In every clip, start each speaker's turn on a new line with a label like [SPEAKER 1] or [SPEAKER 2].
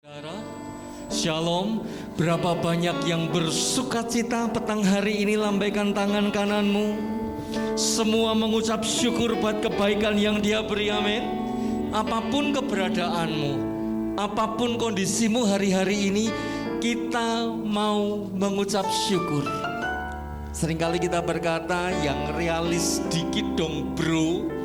[SPEAKER 1] Saudara, Shalom. Berapa banyak yang bersukacita petang hari ini, lambaikan tangan kananmu. Semua mengucap syukur buat kebaikan yang Dia beri, amin. Apapun keberadaanmu, apapun kondisimu hari-hari ini, kita mau mengucap syukur. Seringkali kita berkata, yang realis dikit dong bro.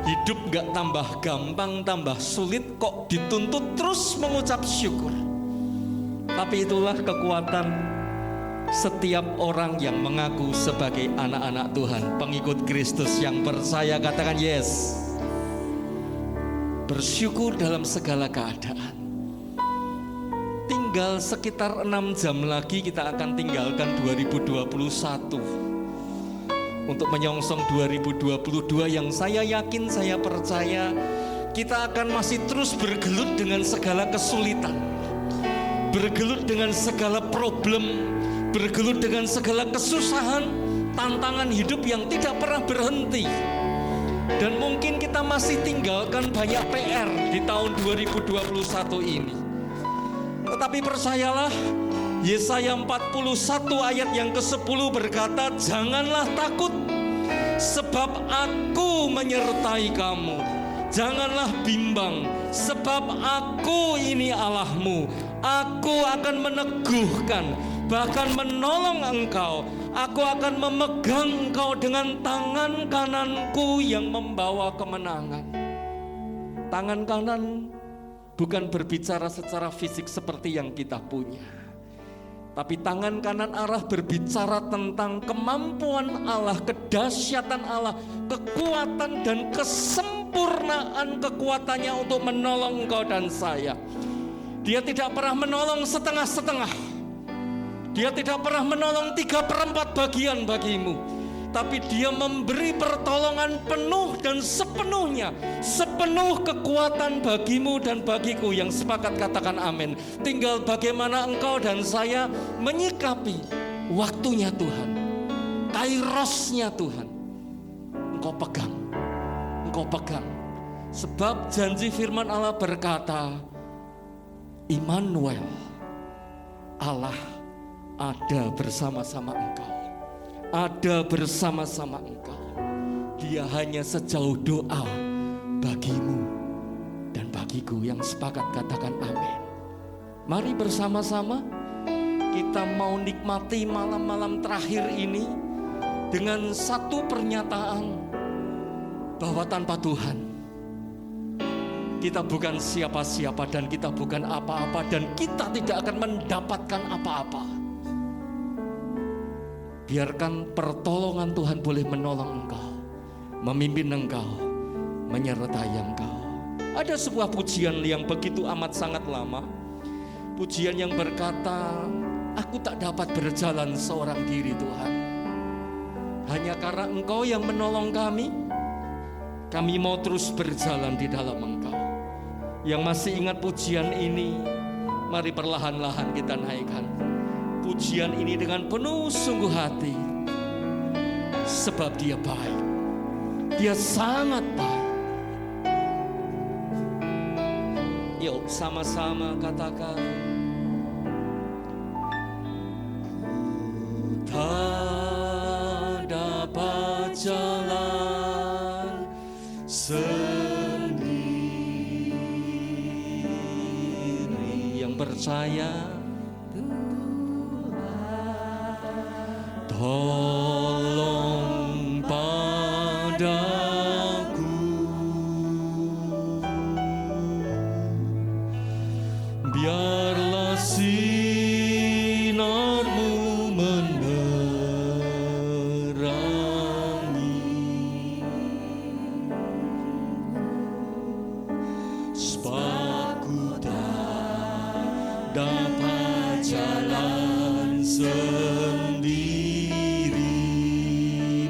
[SPEAKER 1] Hidup gak tambah gampang, tambah sulit, kok dituntut terus mengucap syukur. Tapi itulah kekuatan setiap orang yang mengaku sebagai anak-anak Tuhan, pengikut Kristus yang percaya, katakan yes. Bersyukur dalam segala keadaan. Tinggal sekitar 6 jam lagi kita akan tinggalkan 2021 untuk menyongsong 2022 yang saya yakin, saya percaya kita akan masih terus bergelut dengan segala kesulitan, bergelut dengan segala problem, bergelut dengan segala kesusahan, tantangan hidup yang tidak pernah berhenti. Dan mungkin kita masih tinggalkan banyak PR di tahun 2021 ini. Tetapi percayalah, Yesaya 41 ayat yang ke-10 berkata, janganlah takut, sebab aku menyertai kamu. Janganlah bimbang, sebab aku ini Allahmu. Aku akan meneguhkan, bahkan menolong engkau. Aku akan memegang engkau dengan tangan kananku yang membawa kemenangan. Tangan kanan bukan berbicara secara fisik seperti yang kita punya, tapi tangan kanan Allah berbicara tentang kemampuan Allah, kedahsyatan Allah, kekuatan dan kesempurnaan kekuatannya untuk menolong engkau dan saya. Dia tidak pernah menolong setengah-setengah. Dia tidak pernah menolong 3/4 bagian bagimu. Tapi Dia memberi pertolongan penuh dan sepenuhnya, sepenuh kekuatan bagimu dan bagiku. Yang sepakat katakan amin. Tinggal bagaimana engkau dan saya menyikapi waktunya Tuhan, kairosnya Tuhan. Engkau pegang, engkau pegang. Sebab janji firman Allah berkata, Immanuel, Allah ada bersama-sama engkau, ada bersama-sama engkau. Dia hanya sejauh doa bagimu dan bagiku. Yang sepakat katakan amin. Mari bersama-sama kita mau nikmati malam-malam terakhir ini dengan satu pernyataan bahwa tanpa Tuhan kita bukan siapa-siapa dan kita bukan apa-apa dan kita tidak akan mendapatkan apa-apa. Biarkan pertolongan Tuhan boleh menolong engkau, memimpin engkau, menyertai engkau. Ada sebuah pujian yang begitu amat sangat lama. Pujian yang berkata, aku tak dapat berjalan seorang diri Tuhan. Hanya karena engkau yang menolong kami mau terus berjalan di dalam engkau. Yang masih ingat pujian ini, mari perlahan-lahan kita naikkan pujian ini dengan penuh sungguh hati. Sebab Dia baik, Dia sangat baik. Yuk sama-sama katakan, ku tak dapat jalan sendiri. Yang percaya, tolong padaku, biarlah sinarmu menerangi, sebab ku tak dapat jalan sendiri.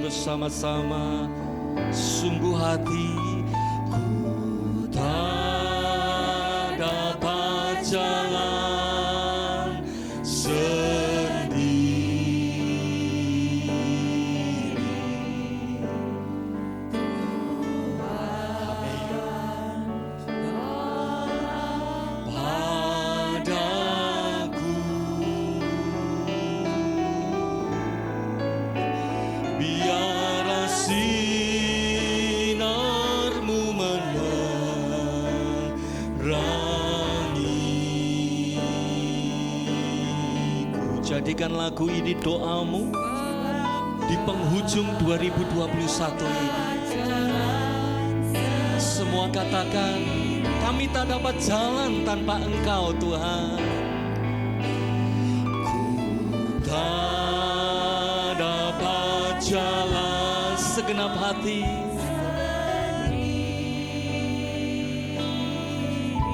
[SPEAKER 1] Bersama-sama sungguh hati, ku tak dapat jalan sendiri. Tuhan, Jadikan lagu ini doamu di penghujung 2021 ini. Semua katakan, kami tak dapat jalan tanpa Engkau Tuhan. Ku tak dapat jalan segenap hati,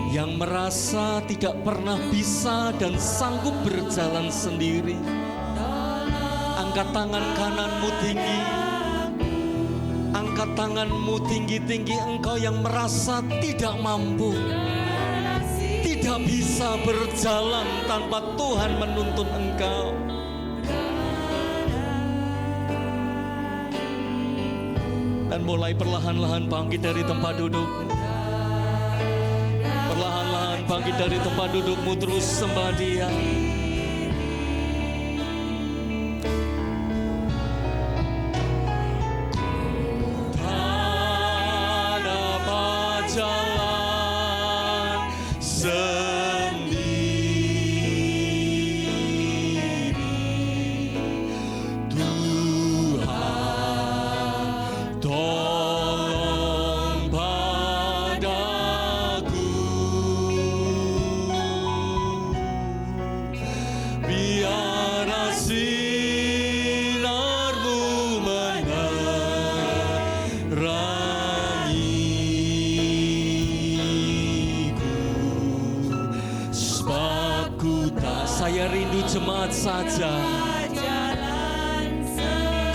[SPEAKER 1] yang merasa tidak pernah bisa dan sanggup berjalan sendiri. Angkat tangan kananmu tinggi, angkat tanganmu tinggi-tinggi. Engkau yang merasa tidak mampu, tidak bisa berjalan tanpa Tuhan menuntun engkau. Dan mulai perlahan-lahan bangkit dari tempat duduk. Perlahan-lahan bangkit dari tempat dudukmu, terus sembah Dia.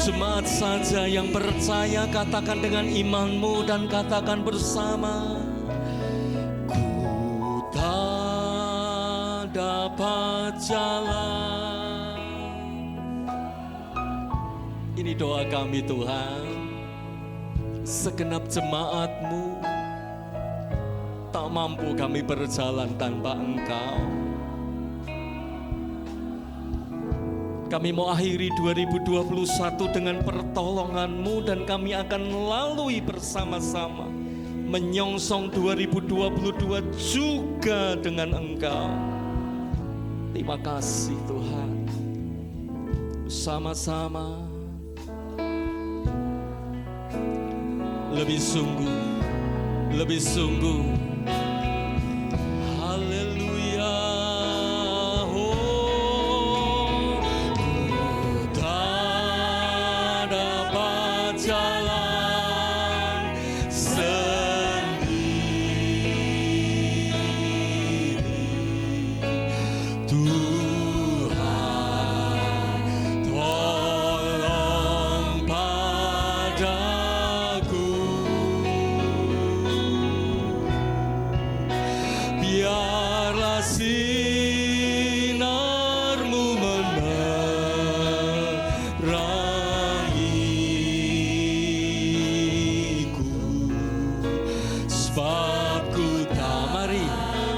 [SPEAKER 1] Jemaat saja yang percaya, katakan dengan imanmu dan katakan bersama. Ku tak dapat jalan. Ini doa kami Tuhan. Segenap jemaat-Mu, tak mampu kami berjalan tanpa Engkau. Kami mau akhiri 2021 dengan pertolongan-Mu, dan kami akan lalui bersama-sama menyongsong 2022 juga dengan Engkau. Terima kasih Tuhan. Sama-sama lebih sungguh, lebih sungguh.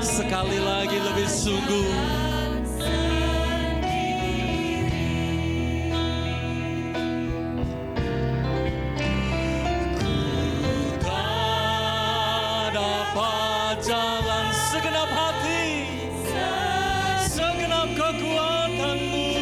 [SPEAKER 1] Sekali lagi lebih sungguh. Ku tak dapat jalan segenap hati, segenap kekuatan-Mu.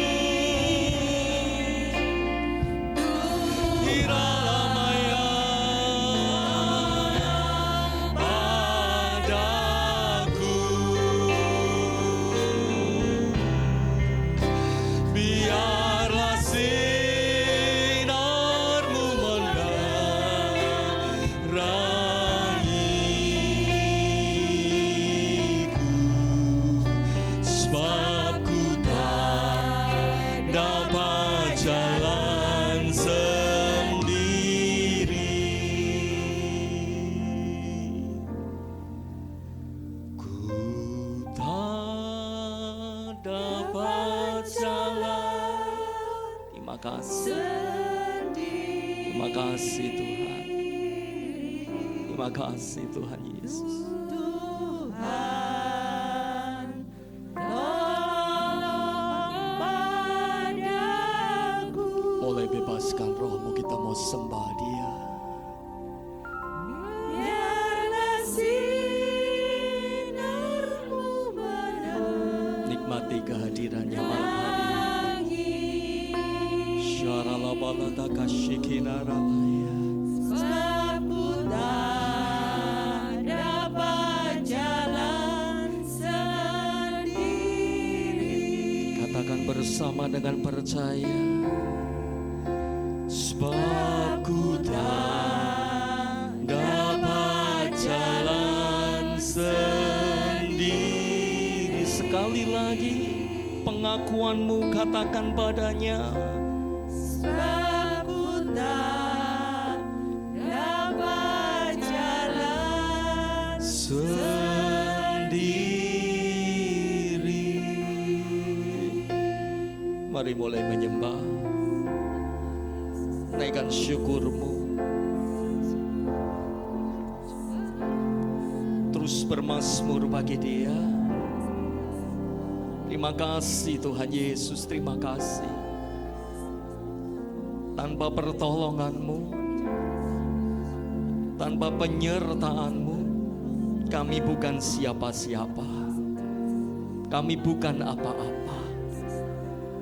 [SPEAKER 1] Terima kasih Tuhan. Terima kasih Tuhan Yesus.
[SPEAKER 2] Tuhan, tolong padaku.
[SPEAKER 1] Boleh bebaskan rohmu, kita mau sembah Dia.
[SPEAKER 2] Biarlah sinar-Mu menerangi
[SPEAKER 1] Nikmati kehadirannya malam hari ini. balataka shikinaralaya.
[SPEAKER 2] Sebab ku tak dapat jalan sendiri.
[SPEAKER 1] Katakan bersama dengan percaya. Sebab ku tak dapat jalan sendiri. Sekali lagi pengakuanmu, katakan padanya.
[SPEAKER 2] Sebab ku tak dapat jalan
[SPEAKER 1] Sendiri. Mari mulai menyembah. Naikkan syukurmu. Terus bermazmur bagi Dia. Terima kasih Tuhan Yesus, terima kasih. Tanpa pertolongan-Mu, tanpa penyertaan-Mu, kami bukan siapa-siapa. Kami bukan apa-apa.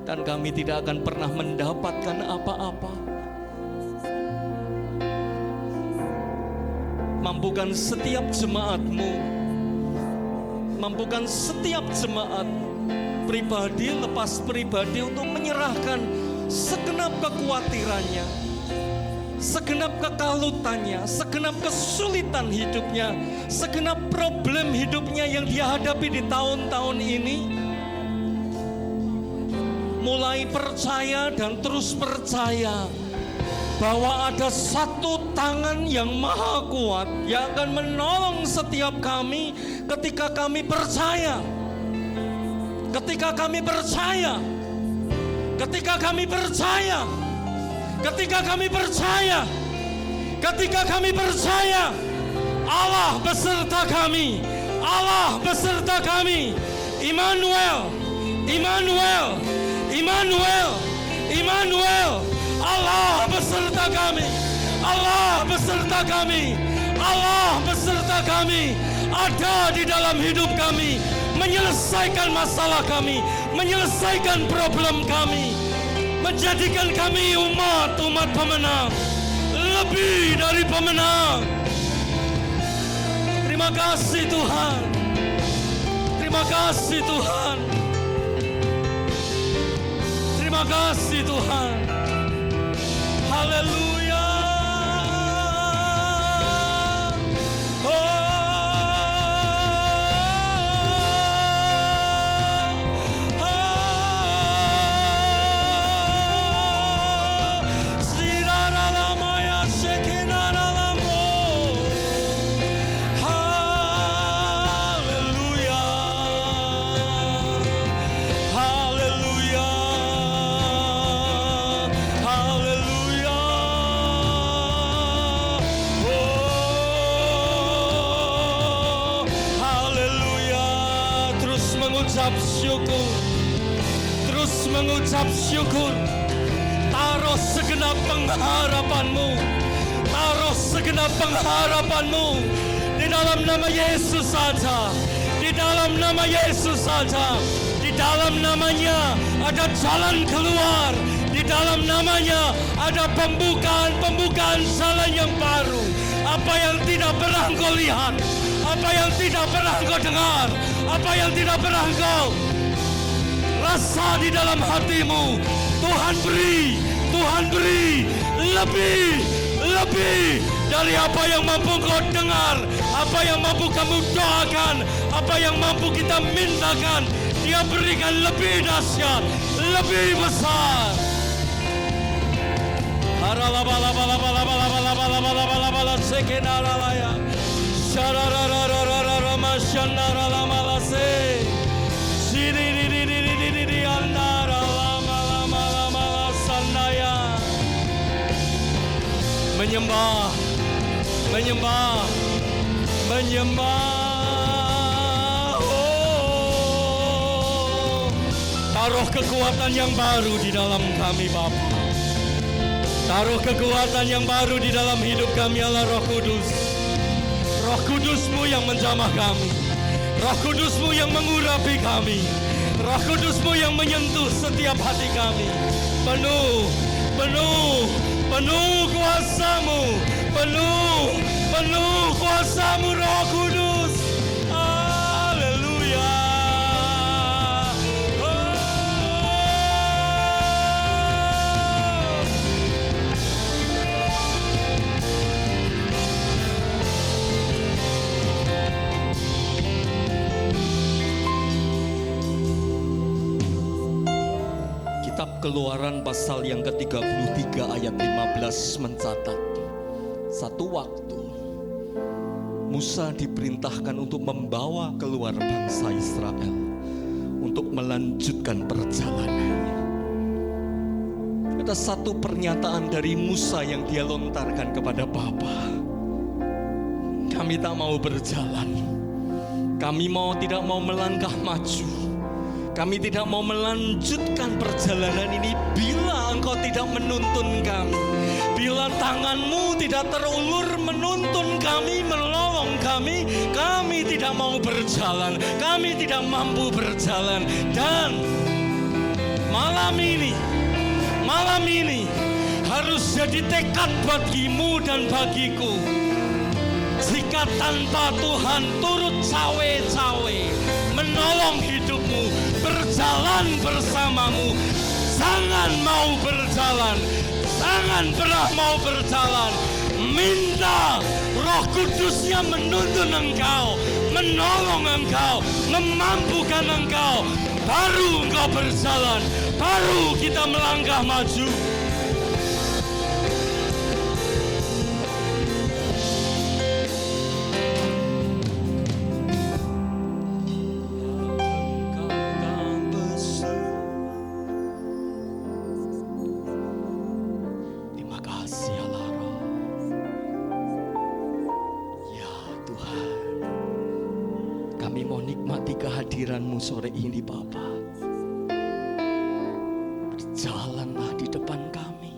[SPEAKER 1] Dan kami tidak akan pernah mendapatkan apa-apa. Mampukan setiap jemaat-Mu, mampukan setiap jemaat pribadi lepas pribadi untuk menyerahkan segenap kekhawatirannya, segenap kekalutannya, segenap kesulitan hidupnya, segenap problem hidupnya yang dia hadapi di tahun-tahun ini. Mulai percaya dan terus percaya bahwa ada satu tangan yang maha kuat yang akan menolong setiap kami ketika kami percaya. Ketika kami percaya. Ketika kami percaya. Ketika kami percaya. Ketika kami percaya. Allah beserta kami. Allah beserta kami. Immanuel. Immanuel. Immanuel. Immanuel. Allah beserta kami. Allah beserta kami. Allah beserta kami. Ada di dalam hidup kami, menyelesaikan masalah kami, menyelesaikan problem kami, menjadikan kami umat-umat pemenang, lebih dari pemenang. Terima kasih Tuhan. Terima kasih Tuhan. Terima kasih Tuhan. Haleluya. Syukur, terus mengucap syukur. Taruh segenap pengharapanmu, taruh segenap pengharapanmu di dalam nama Yesus saja, di dalam nama Yesus saja. Di dalam namanya ada jalan keluar, di dalam namanya ada pembukaan jalan yang baru. Apa yang tidak pernah engkau lihat, apa yang tidak pernah engkau dengar, apa yang tidak pernah engkau rasa di dalam hatimu, Tuhan beri lebih dari apa yang mampu kau dengar, apa yang mampu kamu doakan, apa yang mampu kita mintakan. Dia berikan lebih dahsyat, lebih besar. Menyembah, menyembah, menyembah. Oh, taruh kekuatan yang baru di dalam kami Bapa. Taruh kekuatan yang baru di dalam hidup kami Allah Roh Kudus. Roh Kudus-Mu yang menjamah kami. Roh Kudus-Mu yang mengurapi kami. Roh Kudus-Mu yang menyentuh setiap hati kami. Penuh penuh kuasa-Mu, penuh kuasa-Mu Roh Kudus. Haleluya. Kitab Keluaran pasal yang ke-33 ayat 15 mencatat, satu waktu Musa diperintahkan untuk membawa keluar bangsa Israel untuk melanjutkan perjalanannya. Ada satu pernyataan dari Musa yang dia lontarkan kepada Bapa. Kami tak mau berjalan. Kami tidak mau melangkah maju. Kami tidak mau melanjutkan perjalanan ini bila Engkau tidak menuntun kami. Bila tangan-Mu tidak terulur menuntun kami, menolong kami, kami tidak mau berjalan. Kami tidak mampu berjalan. Dan malam ini harus jadi tekad bagimu dan bagiku. Jika tanpa Tuhan turut cawe-cawe menolong hidupmu, berjalan bersamamu, jangan mau berjalan, jangan pernah mau berjalan. Minta Roh Kudusnya menuntun engkau, menolong engkau, memampukan engkau, baru engkau berjalan, baru kita melangkah maju. Kehadiran-Mu sore ini Bapa. Berjalanlah di depan kami.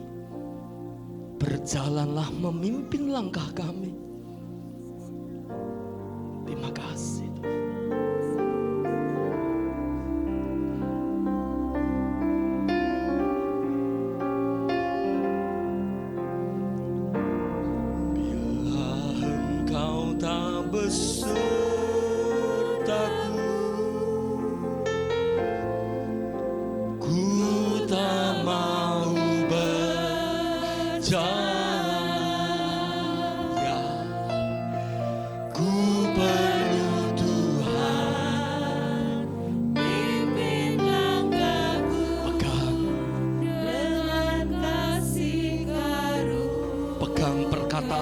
[SPEAKER 1] Berjalanlah memimpin langkah kami. Terima kasih Tuhan. Bila Engkau tak besertaku,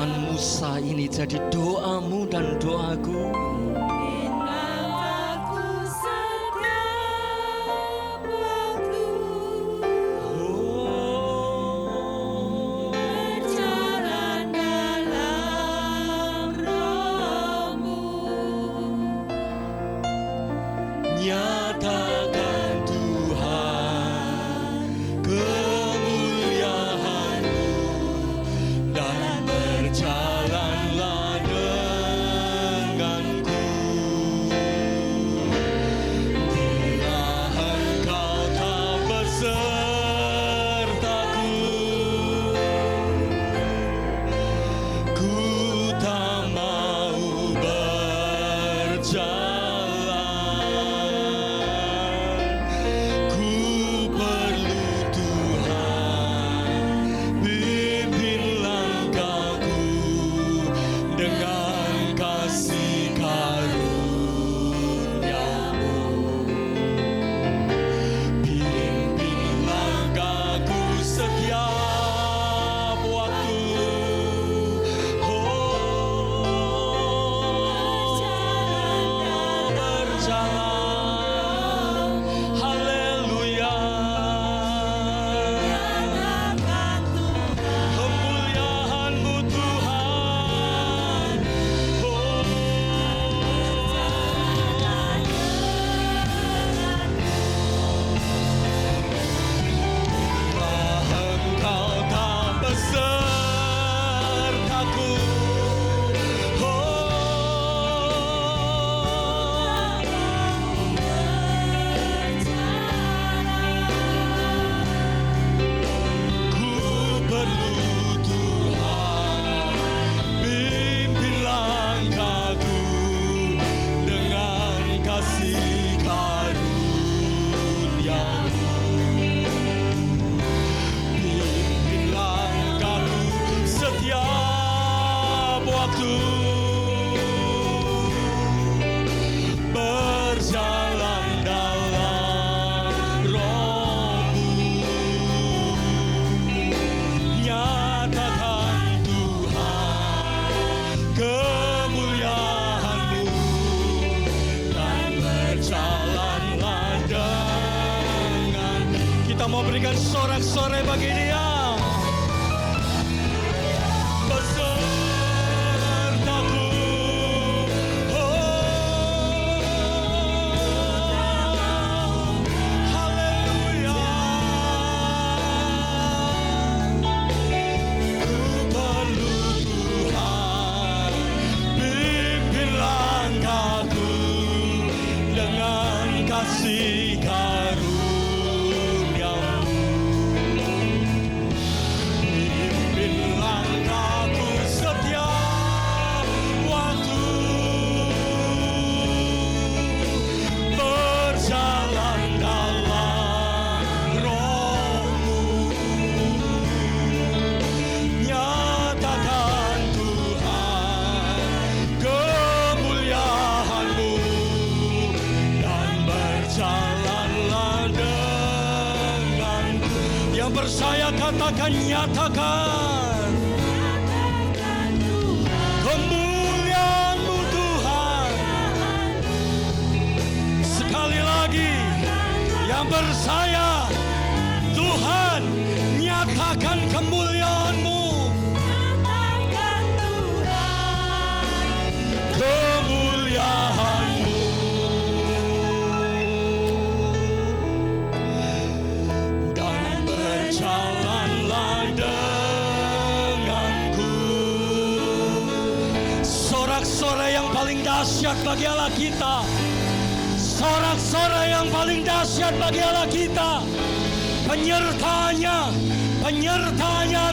[SPEAKER 1] Musa ini jadi doamu dan doaku.
[SPEAKER 2] Berjalan dalam Roh-Mu,
[SPEAKER 1] nyatakan Tuhan kemuliaan-Mu dan berjalanlah denganku. berikan sorak-sorai bagi Dia. Besertaku, haleluya. Ku perlu Tuhan, pimpin langkahku dengan kasih karunia-Mu. Pimpin langkahku setiap waktu, berjalan dalam Roh-Mu. Nyatakan Tuhan kemuliaan-Mu, dan berjalanlah denganku. Yang percaya katakan, nyatakan kemuliaan-Mu Tuhan. Sekali lagi, yang percaya, Tuhan, nyatakan kemuliaan-Mu, kemuliaan-Mu. Dan berjalanlah denganku. Sorak-sorai yang paling dahsyat bagi Allah kita. Sorak-sorai yang paling dahsyat bagi Allah kita. Penyertanya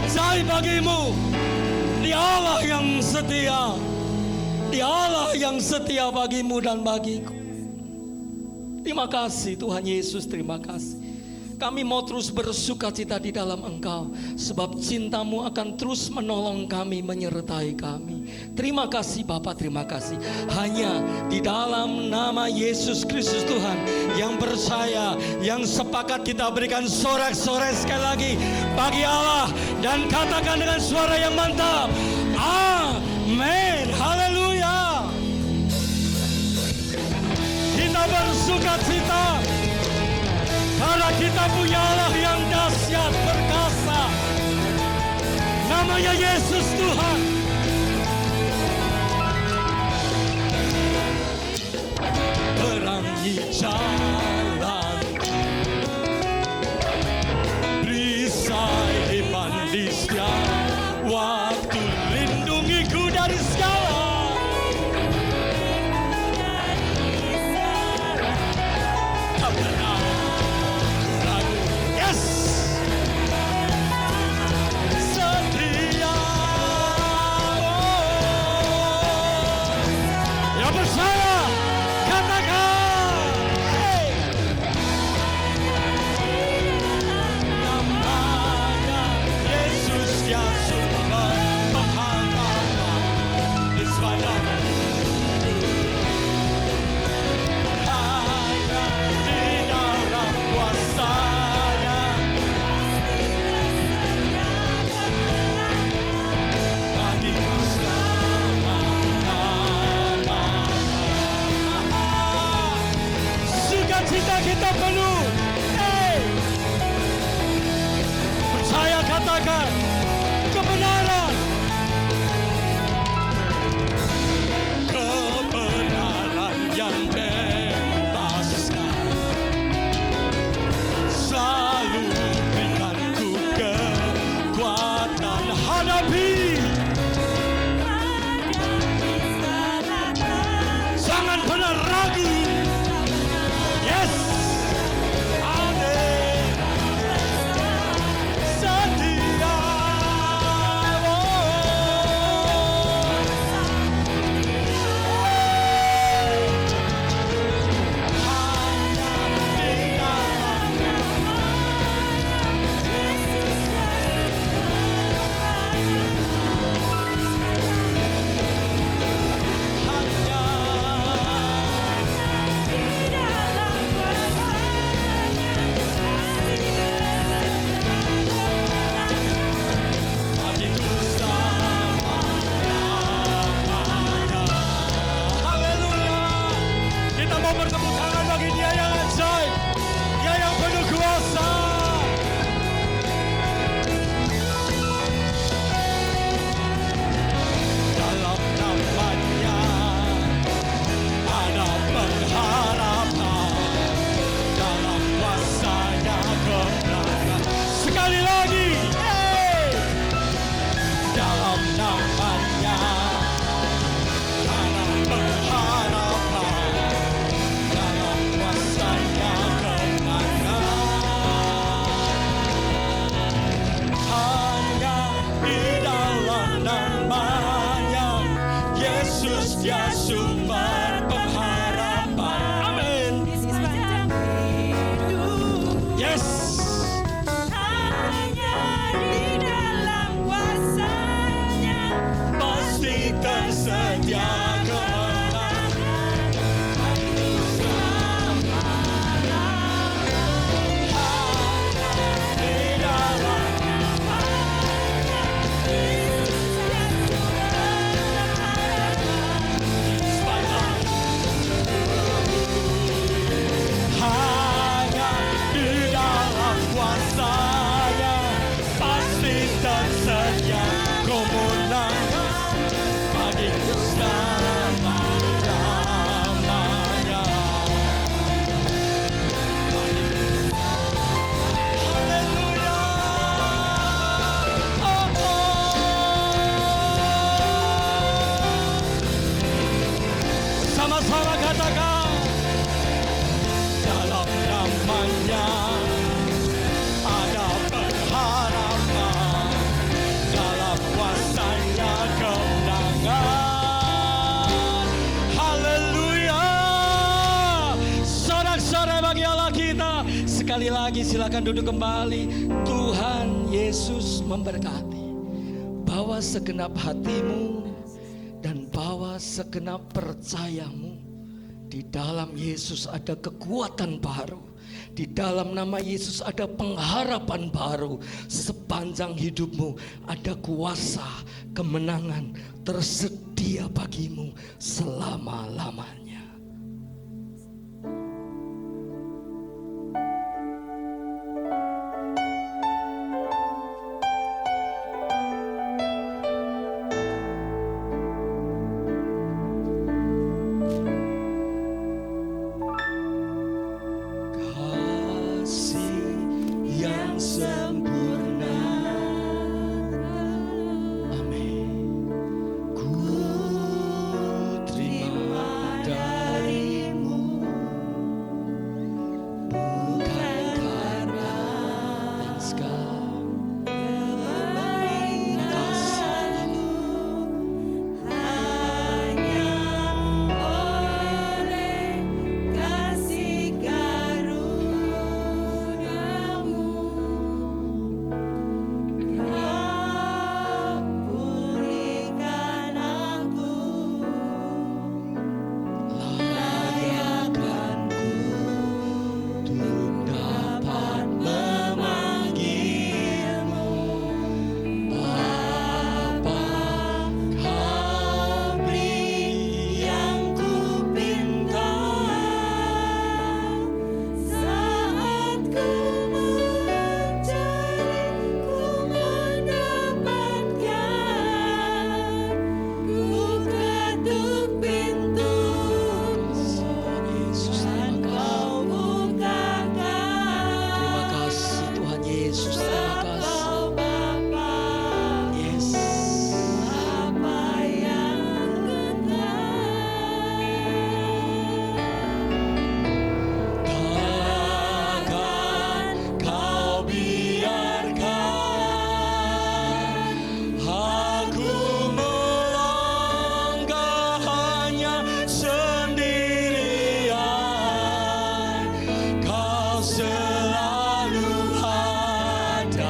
[SPEAKER 1] ajaib bagimu. Dia Allah yang setia. Dia Allah yang setia bagimu dan bagiku. Terima kasih Tuhan Yesus, terima kasih. Kami mau terus bersukacita di dalam Engkau, sebab cinta-Mu akan terus menolong kami, menyertai kami. Terima kasih Bapa, terima kasih. Hanya di dalam nama Yesus Kristus Tuhan, yang percaya, yang sepakat kita berikan sorak-sorai sekali lagi bagi Allah, dan katakan dengan suara yang mantap, amin, haleluya. Kita bersukacita karena kita punya Allah yang dahsyat, perkasa. Namanya Yesus Tuhan. Perangi jalan, perisai manisnya, waktu lindungiku dari segala. Percaya, katakan, Dia sumber pengharapan. Amin.
[SPEAKER 2] di sepanjang hidup.
[SPEAKER 1] Yes.
[SPEAKER 2] Hanya di dalam kuasa-Nya
[SPEAKER 1] Pasti tersedia kemenangan.
[SPEAKER 2] bagi selama-lamanya.
[SPEAKER 1] Di dalam hanya di dalam kuasa-Nya pasti tersedia kemenangan bagiku selama-lamanya. Haleluya. Oh, sama-sama katakan, dalam namanya ada pengharapan, dalam kuasa-Nya kemenangan. Haleluya. Sorak-sorai bagi Allah kita. Sekali lagi silakan duduk kembali. Tuhan Yesus memberkati. Bawa segenap hatimu dan bawa segenap percayamu. Di dalam Yesus ada kekuatan baru. Di dalam nama Yesus ada pengharapan baru. Sepanjang hidupmu ada kuasa kemenangan tersedia bagimu selama-lamanya. Kasih yang sempurna. Amin. Ku terima darimu, bukan karena segala
[SPEAKER 2] kebaikanmu, hanya oleh kasih karuniamu. Kau pulihkan aku,
[SPEAKER 1] layakanku untuk dapat memanggilmu Bapa. Kau beri
[SPEAKER 2] yang ku pinta saat ku mencari, ku mendapatkan. Ku ketuk pintu,
[SPEAKER 1] Yesus,
[SPEAKER 2] dan Kau bukakan.
[SPEAKER 1] terima kasih Tuhan Yesus, terima kasih.
[SPEAKER 2] Kau Bapa,
[SPEAKER 1] Yes.
[SPEAKER 2] Bapa yang
[SPEAKER 1] Takkan kau biarkan aku melangkah hanya sendirian. Kau selalu ada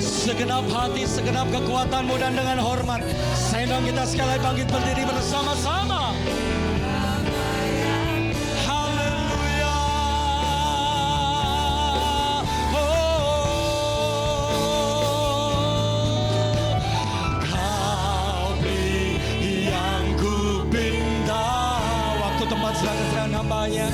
[SPEAKER 1] segenap hati, segenap kekuatanmu dan dengan hormat. Saya undang kita sekali bangkit berdiri bersama-sama. Haleluya. Kau beri yang ku pinta. Waktu tempat serahkan hambanya.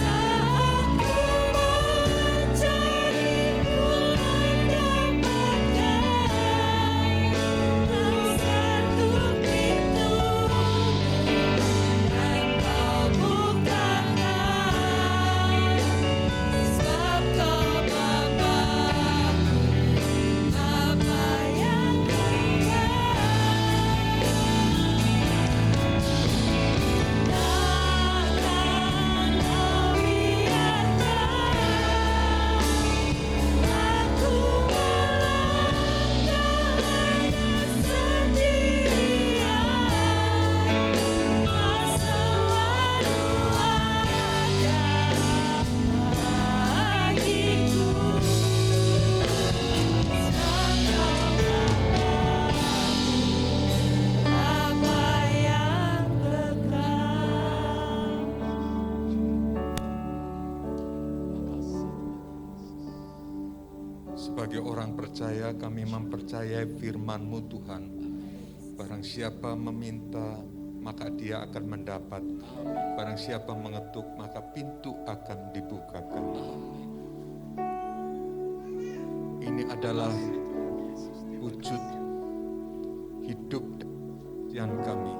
[SPEAKER 3] Sebagai orang percaya, kami mempercayai firman-Mu Tuhan. Barang siapa meminta, maka dia akan mendapat. Barang siapa mengetuk, maka pintu akan dibukakan. Ini adalah wujud hidup yang kami.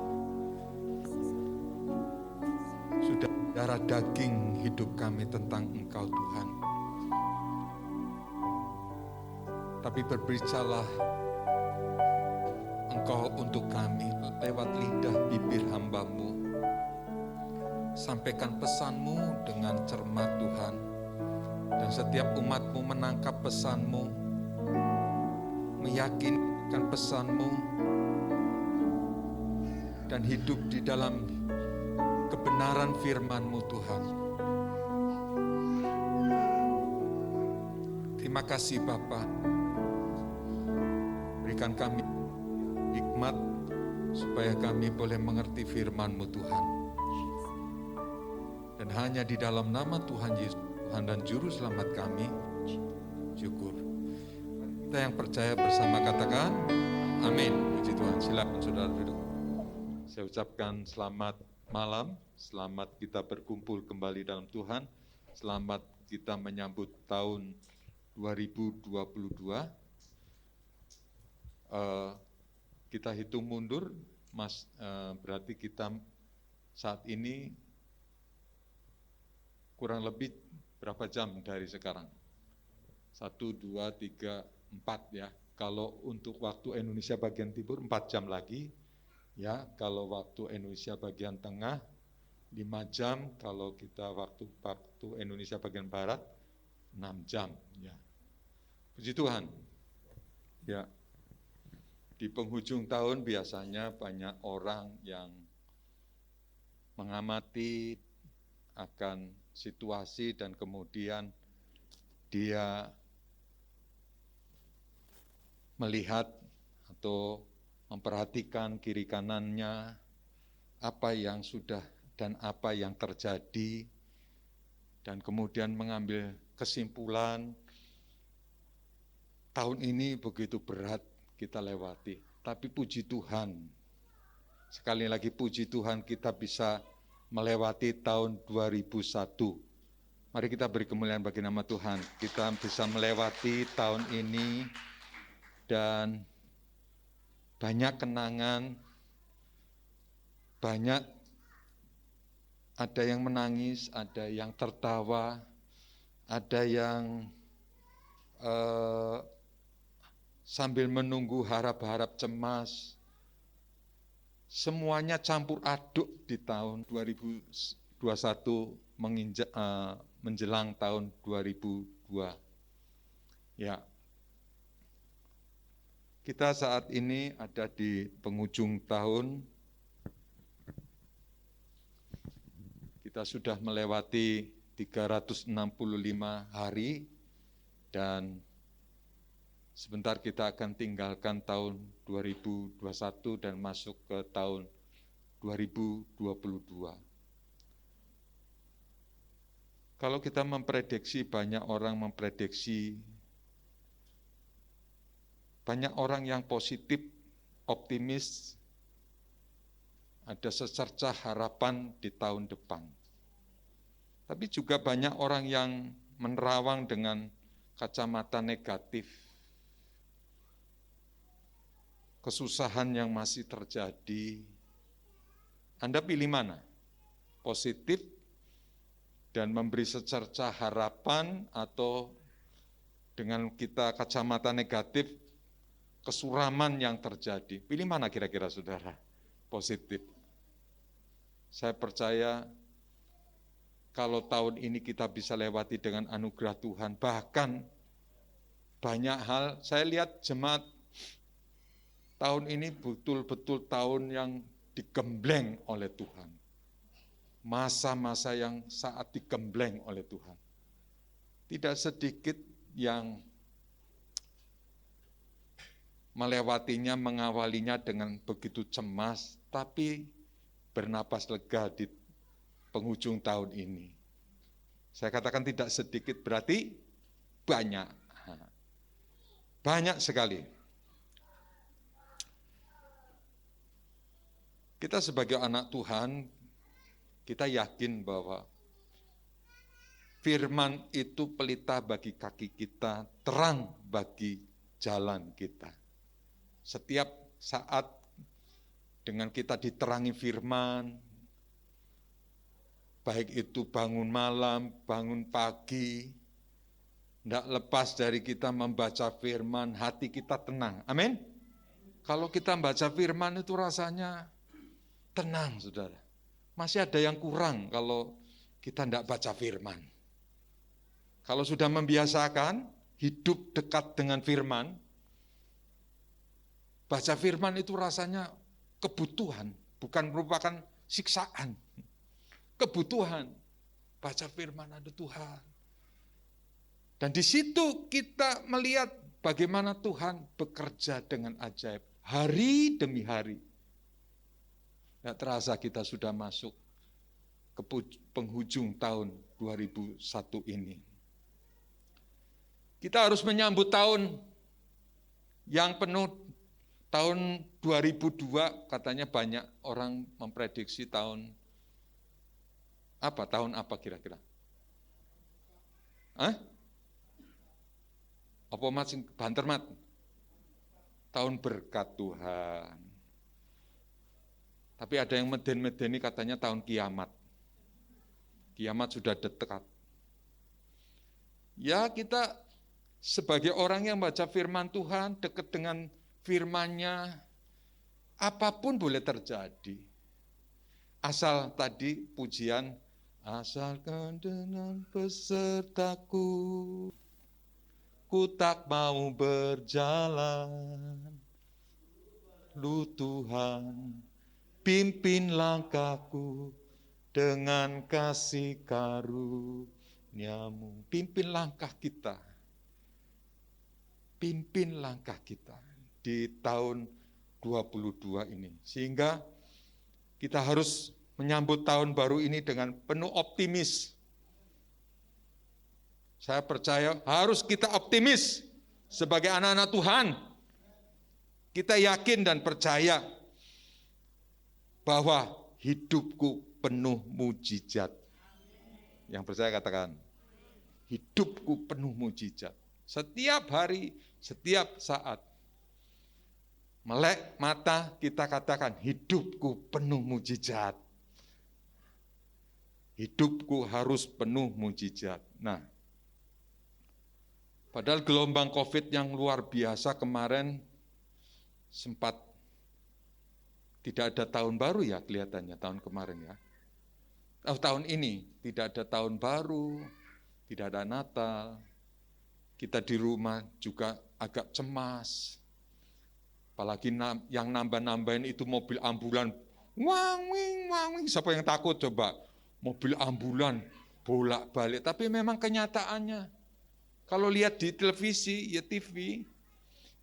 [SPEAKER 3] Sudah darah daging hidup kami tentang Engkau Tuhan. Tapi berbicaralah Engkau untuk kami lewat lidah bibir hamba-Mu. Sampaikan pesan-Mu dengan cermat Tuhan. Dan setiap umat-Mu menangkap pesan-Mu, meyakinkan pesan-Mu, dan hidup di dalam kebenaran firman-Mu Tuhan. Terima kasih Bapa. Berikan kami hikmat supaya kami boleh mengerti firman-Mu Tuhan. Dan hanya di dalam nama Tuhan Yesus, Tuhan dan Juru Selamat kami, syukur. Kita yang percaya bersama katakan, amin. Puji Tuhan, silakan saudara duduk. Saya ucapkan selamat malam, selamat kita berkumpul kembali dalam Tuhan, selamat kita menyambut tahun 2022. Kita hitung mundur, Mas, berarti kita saat ini kurang lebih berapa jam dari sekarang? 1, 2, 3, 4 ya. Kalau untuk waktu Indonesia bagian timur 4 jam lagi, ya. Kalau waktu Indonesia bagian tengah 5 jam. Kalau kita waktu Indonesia bagian barat 6 jam. Ya. Puji Tuhan. Ya. Di penghujung tahun biasanya banyak orang yang mengamati akan situasi dan kemudian dia melihat atau memperhatikan kiri kanannya, apa yang sudah dan apa yang terjadi, dan kemudian mengambil kesimpulan, tahun ini begitu berat kita lewati, tapi puji Tuhan, sekali lagi puji Tuhan kita bisa melewati tahun 2001. Mari kita beri kemuliaan bagi nama Tuhan, kita bisa melewati tahun ini dan banyak kenangan, banyak ada yang menangis, ada yang tertawa, ada yang sambil menunggu harap-harap cemas. Semuanya campur aduk di tahun 2021 menjelang tahun 2002. Ya. Kita saat ini ada di penghujung tahun. Kita sudah melewati 365 hari dan Sebentar kita akan tinggalkan tahun 2021 dan masuk ke tahun 2022. Kalau kita memprediksi, banyak orang memprediksi, banyak orang yang positif, optimis, ada secercah harapan di tahun depan. Tapi juga banyak orang yang menerawang dengan kacamata negatif. Kesusahan yang masih terjadi. Anda pilih mana? Positif dan memberi secercah harapan, atau dengan kita kacamata negatif, kesuraman yang terjadi. Pilih mana kira-kira saudara? Positif. Saya percaya kalau tahun ini kita bisa lewati dengan anugerah Tuhan, bahkan banyak hal, saya lihat jemaat tahun ini betul-betul tahun yang digembleng oleh Tuhan. Masa-masa yang saat digembleng oleh Tuhan. Tidak sedikit yang melewatinya, mengawalinya dengan begitu cemas, tapi bernapas lega di penghujung tahun ini. Saya katakan tidak sedikit, berarti banyak. Banyak sekali. Kita sebagai anak Tuhan, kita yakin bahwa firman itu pelita bagi kaki kita, terang bagi jalan kita. Setiap saat dengan kita diterangi firman, baik itu bangun malam, bangun pagi, tidak lepas dari kita membaca firman, hati kita tenang. Amin. Kalau kita membaca firman itu rasanya tenang, saudara. Masih ada yang kurang kalau kita tidak baca firman. Kalau sudah membiasakan hidup dekat dengan firman, baca firman itu rasanya kebutuhan, bukan merupakan siksaan. Kebutuhan, baca firman ada Tuhan. Dan di situ kita melihat bagaimana Tuhan bekerja dengan ajaib, hari demi hari. Tidak terasa kita sudah masuk ke penghujung tahun 2001 ini. Kita harus menyambut tahun yang penuh, tahun 2002, katanya banyak orang memprediksi tahun apa kira-kira? Hah? Apa masing banter mat? Tahun berkat Tuhan. Tapi ada yang meden-medeni katanya tahun kiamat. Kiamat sudah dekat. Ya, kita sebagai orang yang baca firman Tuhan, dekat dengan firman-Nya, apapun boleh terjadi. Asal tadi pujian, asalkan dengan pesertaku, ku tak mau berjalan. Lu Tuhan, pimpin langkahku dengan kasih karunia-Mu. Pimpin langkah kita. Pimpin langkah kita di tahun 2022 ini. Sehingga kita harus menyambut tahun baru ini dengan penuh optimis. Saya percaya harus kita optimis sebagai anak-anak Tuhan. Kita yakin dan percaya bahwa hidupku penuh mujizat. Yang percaya katakan, hidupku penuh mujizat. Setiap hari, setiap saat. Melek mata kita katakan, hidupku penuh mujizat. Hidupku harus penuh mujizat. Nah, padahal gelombang COVID yang luar biasa kemarin sempat tidak ada tahun baru ya kelihatannya tahun kemarin ya. Tahun ini tidak ada tahun baru, tidak ada Natal. Kita di rumah juga agak cemas. Apalagi yang nambah-nambahin itu mobil ambulan. Wang wing, siapa yang takut coba? Mobil ambulan bolak-balik, tapi memang kenyataannya kalau lihat di televisi, ya TV,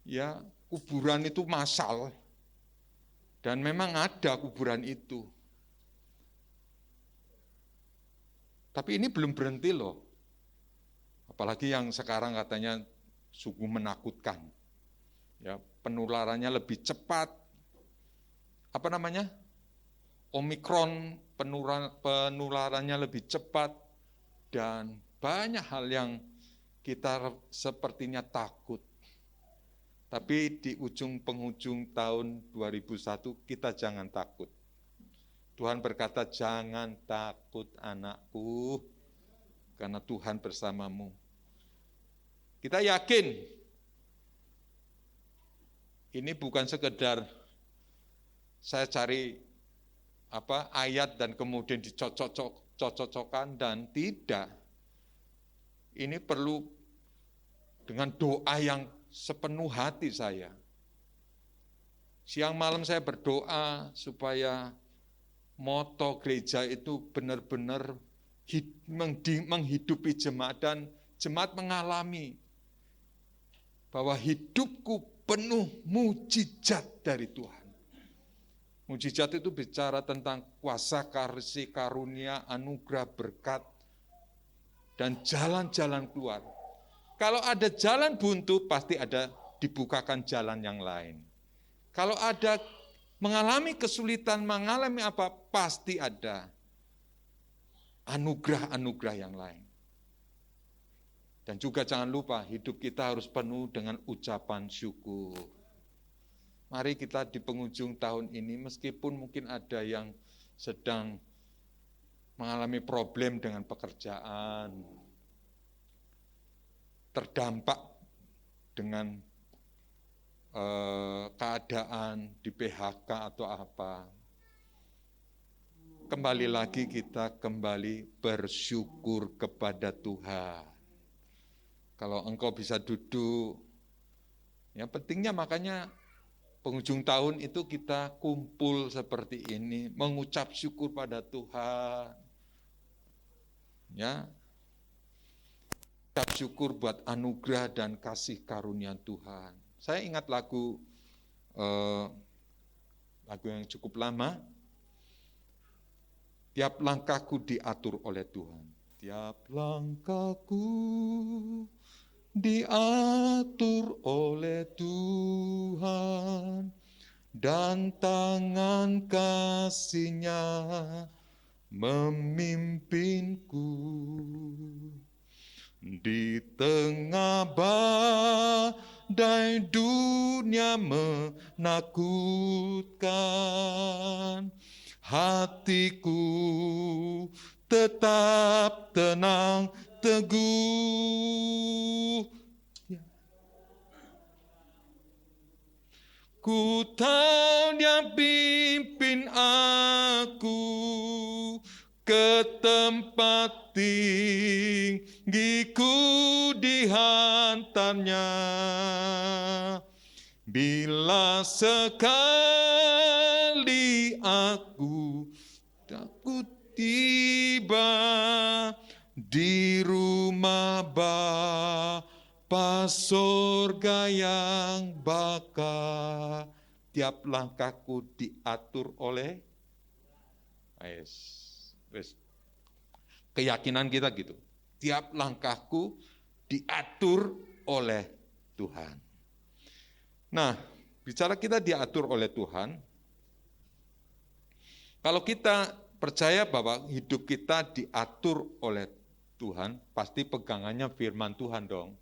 [SPEAKER 3] ya kuburan itu massal. Dan memang ada kuburan itu. Tapi ini belum berhenti loh. Apalagi yang sekarang katanya sungguh menakutkan. Ya, penularannya lebih cepat. Apa namanya? Omikron penularannya lebih cepat dan banyak hal yang kita sepertinya takut. Tapi di penghujung tahun 2001 kita jangan takut. Tuhan berkata, jangan takut anakku, karena Tuhan bersamamu. Kita yakin, ini bukan sekedar saya cari ayat dan kemudian dicocok-cocokkan, dan tidak. Ini perlu dengan doa yang sepenuh hati saya. Siang malam saya berdoa supaya moto gereja itu benar-benar menghidupi jemaat, dan jemaat mengalami bahwa hidupku penuh mujizat dari Tuhan. Mujizat itu bicara tentang kuasa kasih karunia, anugerah, berkat, dan jalan-jalan keluar. Kalau ada jalan buntu, pasti ada dibukakan jalan yang lain. Kalau ada mengalami kesulitan, mengalami apa, pasti ada anugerah-anugerah yang lain. Dan juga jangan lupa, hidup kita harus penuh dengan ucapan syukur. Mari kita di penghujung tahun ini, meskipun mungkin ada yang sedang mengalami problem dengan pekerjaan, terdampak dengan keadaan di PHK atau apa. Kembali lagi kita bersyukur kepada Tuhan. Kalau engkau bisa duduk, ya pentingnya makanya penghujung tahun itu kita kumpul seperti ini, mengucap syukur pada Tuhan. Ya, ucap syukur buat anugerah dan kasih karunia Tuhan. Saya ingat lagu yang cukup lama, tiap langkahku diatur oleh Tuhan. Tiap langkahku diatur oleh Tuhan, dan tangan kasih-Nya memimpinku. Di tengah badai dunia menakutkan, hatiku tetap tenang teguh. Ku tahu Dia pimpin aku ke tempat tinggiku dihantarnya. Bila sekali aku takut tiba di rumah Bapa surga yang bakal, tiap langkahku diatur oleh keyakinan kita gitu. Tiap langkahku diatur oleh Tuhan. Nah, bicara kita diatur oleh Tuhan, kalau kita percaya bahwa hidup kita diatur oleh Tuhan, pasti pegangannya firman Tuhan dong.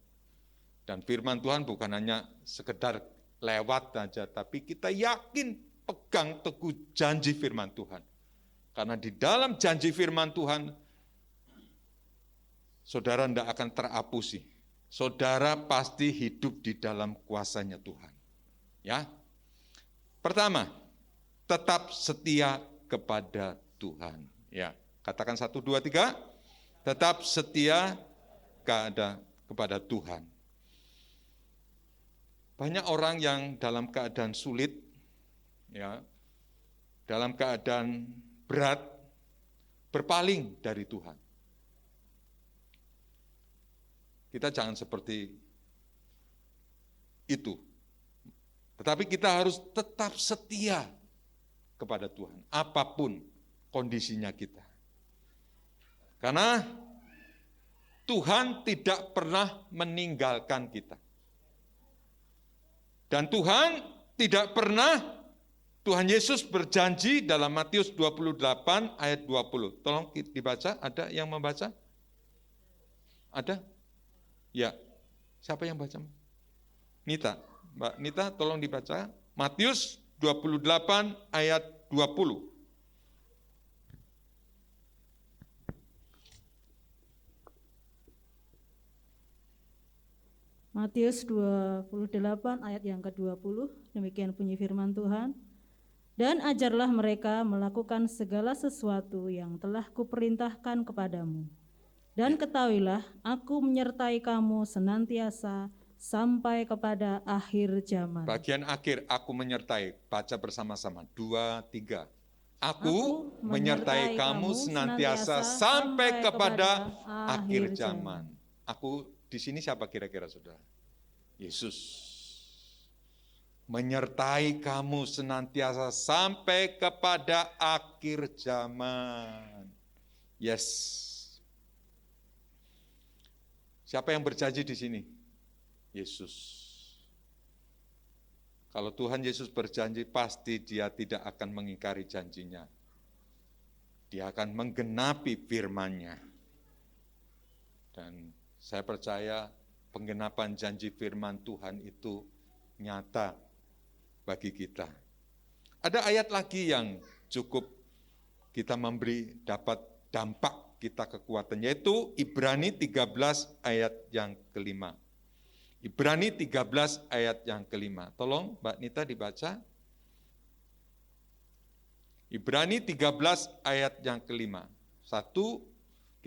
[SPEAKER 3] Dan firman Tuhan bukan hanya sekedar lewat saja, tapi kita yakin pegang teguh janji firman Tuhan. Karena di dalam janji firman Tuhan, saudara tidak akan terapusi. Saudara pasti hidup di dalam kuasanya Tuhan. Ya. Pertama, tetap setia kepada Tuhan. Ya, katakan 1, 2, 3. Tetap setia kepada Tuhan. Banyak orang yang dalam keadaan sulit, ya, dalam keadaan berat, berpaling dari Tuhan. Kita jangan seperti itu. Tetapi kita harus tetap setia kepada Tuhan, apapun kondisinya kita. Karena Tuhan tidak pernah meninggalkan kita. Dan Tuhan tidak pernah, Tuhan Yesus berjanji dalam Matius 28 ayat 20. Tolong dibaca, ada yang membaca? Ada? Ya, siapa yang baca? Nita, Mbak Nita tolong dibaca. Matius 28 ayat 20.
[SPEAKER 4] Matius 28 ayat yang ke-20, demikian bunyi firman Tuhan. Dan ajarlah mereka melakukan segala sesuatu yang telah kuperintahkan kepadamu. Dan ketahuilah, aku menyertai kamu senantiasa sampai kepada akhir zaman.
[SPEAKER 3] Bagian akhir, aku menyertai. Baca bersama-sama. 2, 3. Aku menyertai kamu senantiasa sampai kepada akhir zaman. Aku di sini siapa kira-kira saudara? Yesus. Menyertai kamu senantiasa sampai kepada akhir zaman. Yes. Siapa yang berjanji di sini? Yesus. Kalau Tuhan Yesus berjanji, pasti Dia tidak akan mengingkari janjinya. Dia akan menggenapi firman-Nya. Dan saya percaya penggenapan janji firman Tuhan itu nyata bagi kita. Ada ayat lagi yang cukup kita memberi dapat dampak kita kekuatan, yaitu Ibrani 13 ayat yang kelima. Ibrani 13 ayat yang kelima. Tolong Mbak Nita dibaca. Ibrani 13 ayat yang kelima. 1,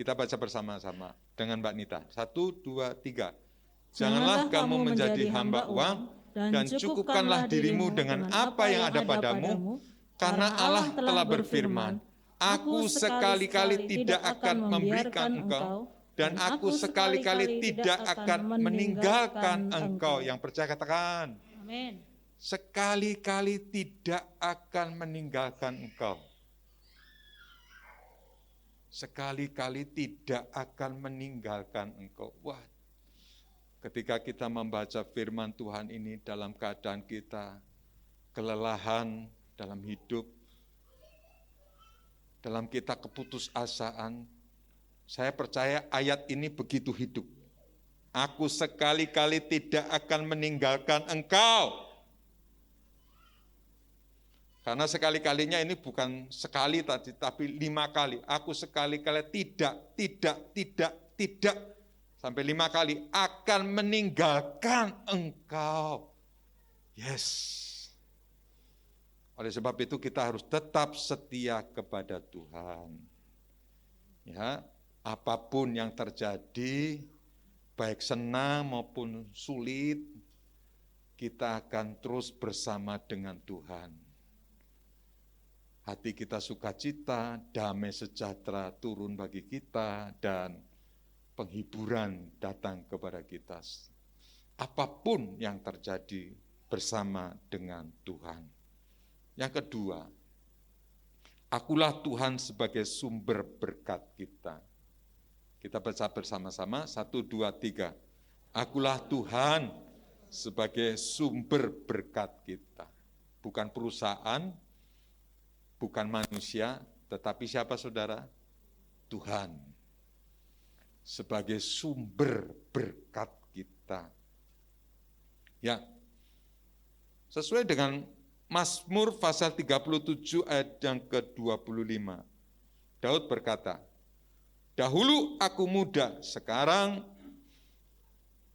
[SPEAKER 3] kita baca bersama-sama dengan Mbak Nita. 1, 2, 3. Janganlah kamu menjadi hamba uang, dan cukupkanlah dirimu dengan apa yang ada padamu, karena Allah telah berfirman, Aku sekali-kali tidak akan memberikan engkau, dan aku sekali-kali tidak akan meninggalkan engkau. Yang percaya katakan,
[SPEAKER 4] Amin.
[SPEAKER 3] sekali-kali tidak akan meninggalkan engkau. Sekali-kali tidak akan meninggalkan engkau. Wah, ketika kita membaca firman Tuhan ini dalam keadaan kita kelelahan dalam hidup, dalam kita keputusasaan, saya percaya ayat ini begitu hidup. Aku sekali-kali tidak akan meninggalkan engkau. Karena sekali-kalinya ini bukan sekali tadi, tapi 5 kali. Aku sekali-kali tidak, sampai 5 kali akan meninggalkan engkau. Yes. Oleh sebab itu kita harus tetap setia kepada Tuhan. Ya, apapun yang terjadi, baik senang maupun sulit, kita akan terus bersama dengan Tuhan. Hati kita sukacita, damai sejahtera turun bagi kita, dan penghiburan datang kepada kita. Apapun yang terjadi bersama dengan Tuhan. Yang kedua, akulah Tuhan sebagai sumber berkat kita. Kita baca bersama-sama, 1, 2, 3. Akulah Tuhan sebagai sumber berkat kita. Bukan perusahaan, bukan manusia, tetapi siapa saudara? Tuhan. Sebagai sumber berkat kita. Ya, sesuai dengan Mazmur pasal 37 ayat yang ke-25. Daud berkata, dahulu aku muda, sekarang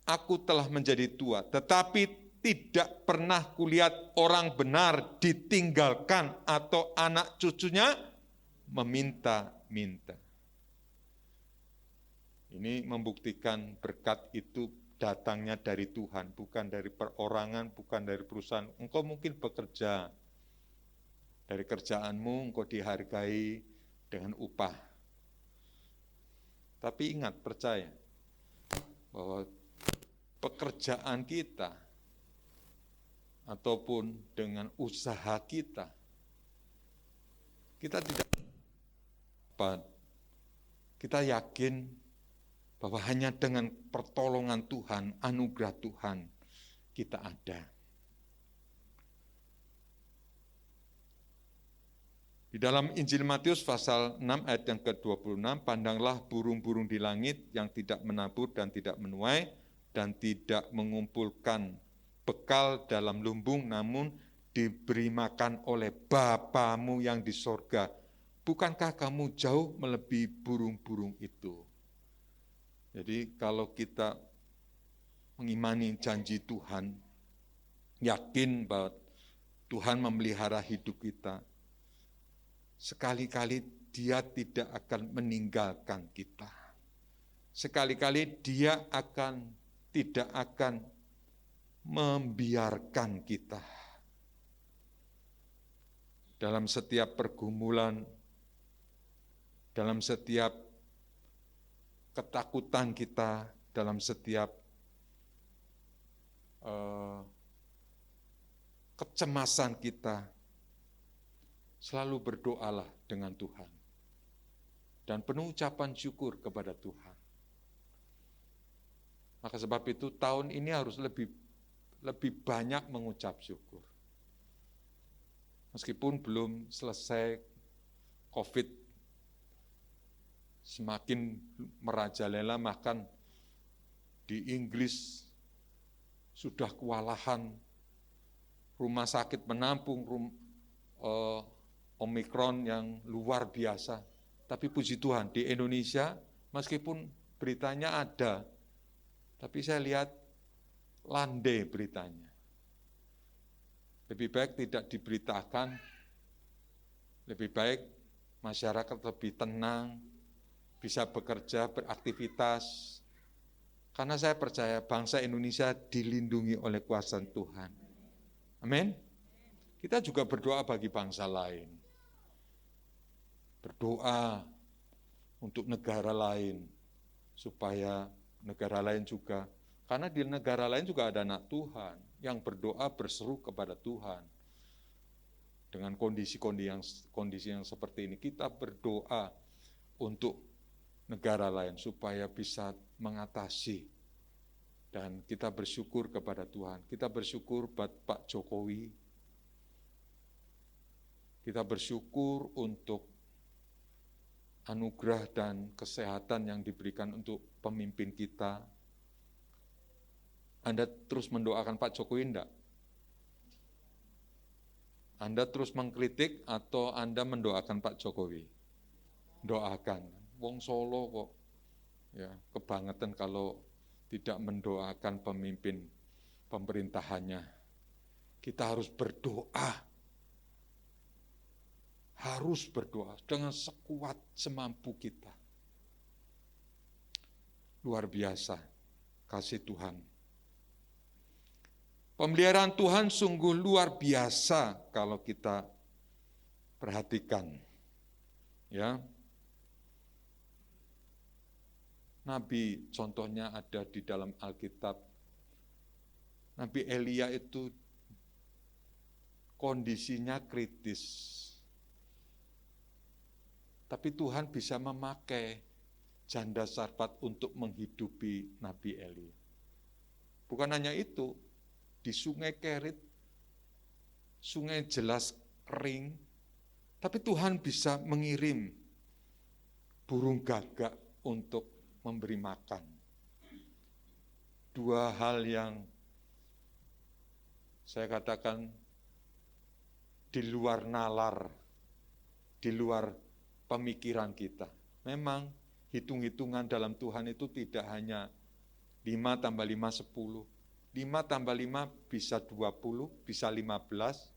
[SPEAKER 3] aku telah menjadi tua, tetapi tidak pernah kulihat orang benar ditinggalkan atau anak cucunya meminta-minta. Ini membuktikan berkat itu datangnya dari Tuhan, bukan dari perorangan, bukan dari perusahaan. Engkau mungkin bekerja, dari kerjaanmu engkau dihargai dengan upah. Tapi ingat, percaya, bahwa pekerjaan kita ataupun dengan usaha kita tidak dapat. Kita yakin bahwa hanya dengan pertolongan Tuhan, anugerah Tuhan, kita ada. Di dalam Injil Matius pasal 6 ayat yang ke-26, pandanglah burung-burung di langit yang tidak menabur dan tidak menuai dan tidak mengumpulkan bekal dalam lumbung, namun diberi makan oleh Bapamu yang di sorga. Bukankah kamu jauh melebihi burung-burung itu? Jadi kalau kita mengimani janji Tuhan, yakin bahwa Tuhan memelihara hidup kita, sekali-kali Dia tidak akan meninggalkan kita. Sekali-kali Dia tidak akan membiarkan kita. Dalam setiap pergumulan, dalam setiap ketakutan kita, dalam setiap kecemasan kita, selalu berdoalah dengan Tuhan. Dan penuh ucapan syukur kepada Tuhan. Maka sebab itu tahun ini harus lebih banyak mengucap syukur. Meskipun belum selesai COVID, semakin merajalela, bahkan di Inggris sudah kewalahan, rumah sakit menampung Omikron yang luar biasa. Tapi puji Tuhan, di Indonesia meskipun beritanya ada, tapi saya lihat landai beritanya. Lebih baik tidak diberitakan, lebih baik masyarakat lebih tenang, bisa bekerja, beraktivitas, karena saya percaya bangsa Indonesia dilindungi oleh kuasa Tuhan. Amin. Kita juga berdoa bagi bangsa lain. Berdoa untuk negara lain, supaya negara lain juga, karena di negara lain juga ada anak Tuhan yang berdoa berseru kepada Tuhan. Dengan kondisi yang seperti ini, kita berdoa untuk negara lain supaya bisa mengatasi, dan kita bersyukur kepada Tuhan. Kita bersyukur buat Pak Jokowi, kita bersyukur untuk anugerah dan kesehatan yang diberikan untuk pemimpin kita. Anda terus mendoakan Pak Jokowi enggak? Anda terus mengkritik atau Anda mendoakan Pak Jokowi? Doakan. Wong Solo kok ya kebangetan kalau tidak mendoakan pemimpin pemerintahannya. Kita harus berdoa dengan sekuat semampu kita. Luar biasa kasih Tuhan. Pemeliharaan Tuhan sungguh luar biasa kalau kita perhatikan. Ya. Nabi contohnya ada di dalam Alkitab. Nabi Elia itu kondisinya kritis. Tapi Tuhan bisa memakai janda Sarfat untuk menghidupi Nabi Elia. Bukan hanya itu, di sungai Kerit, sungai jelas kering, tapi Tuhan bisa mengirim burung gagak untuk memberi makan. Dua hal yang saya katakan di luar nalar, di luar pemikiran kita. Memang hitung-hitungan dalam Tuhan itu tidak hanya 5 tambah 5, 10. 5 tambah 5 bisa 20, bisa 15.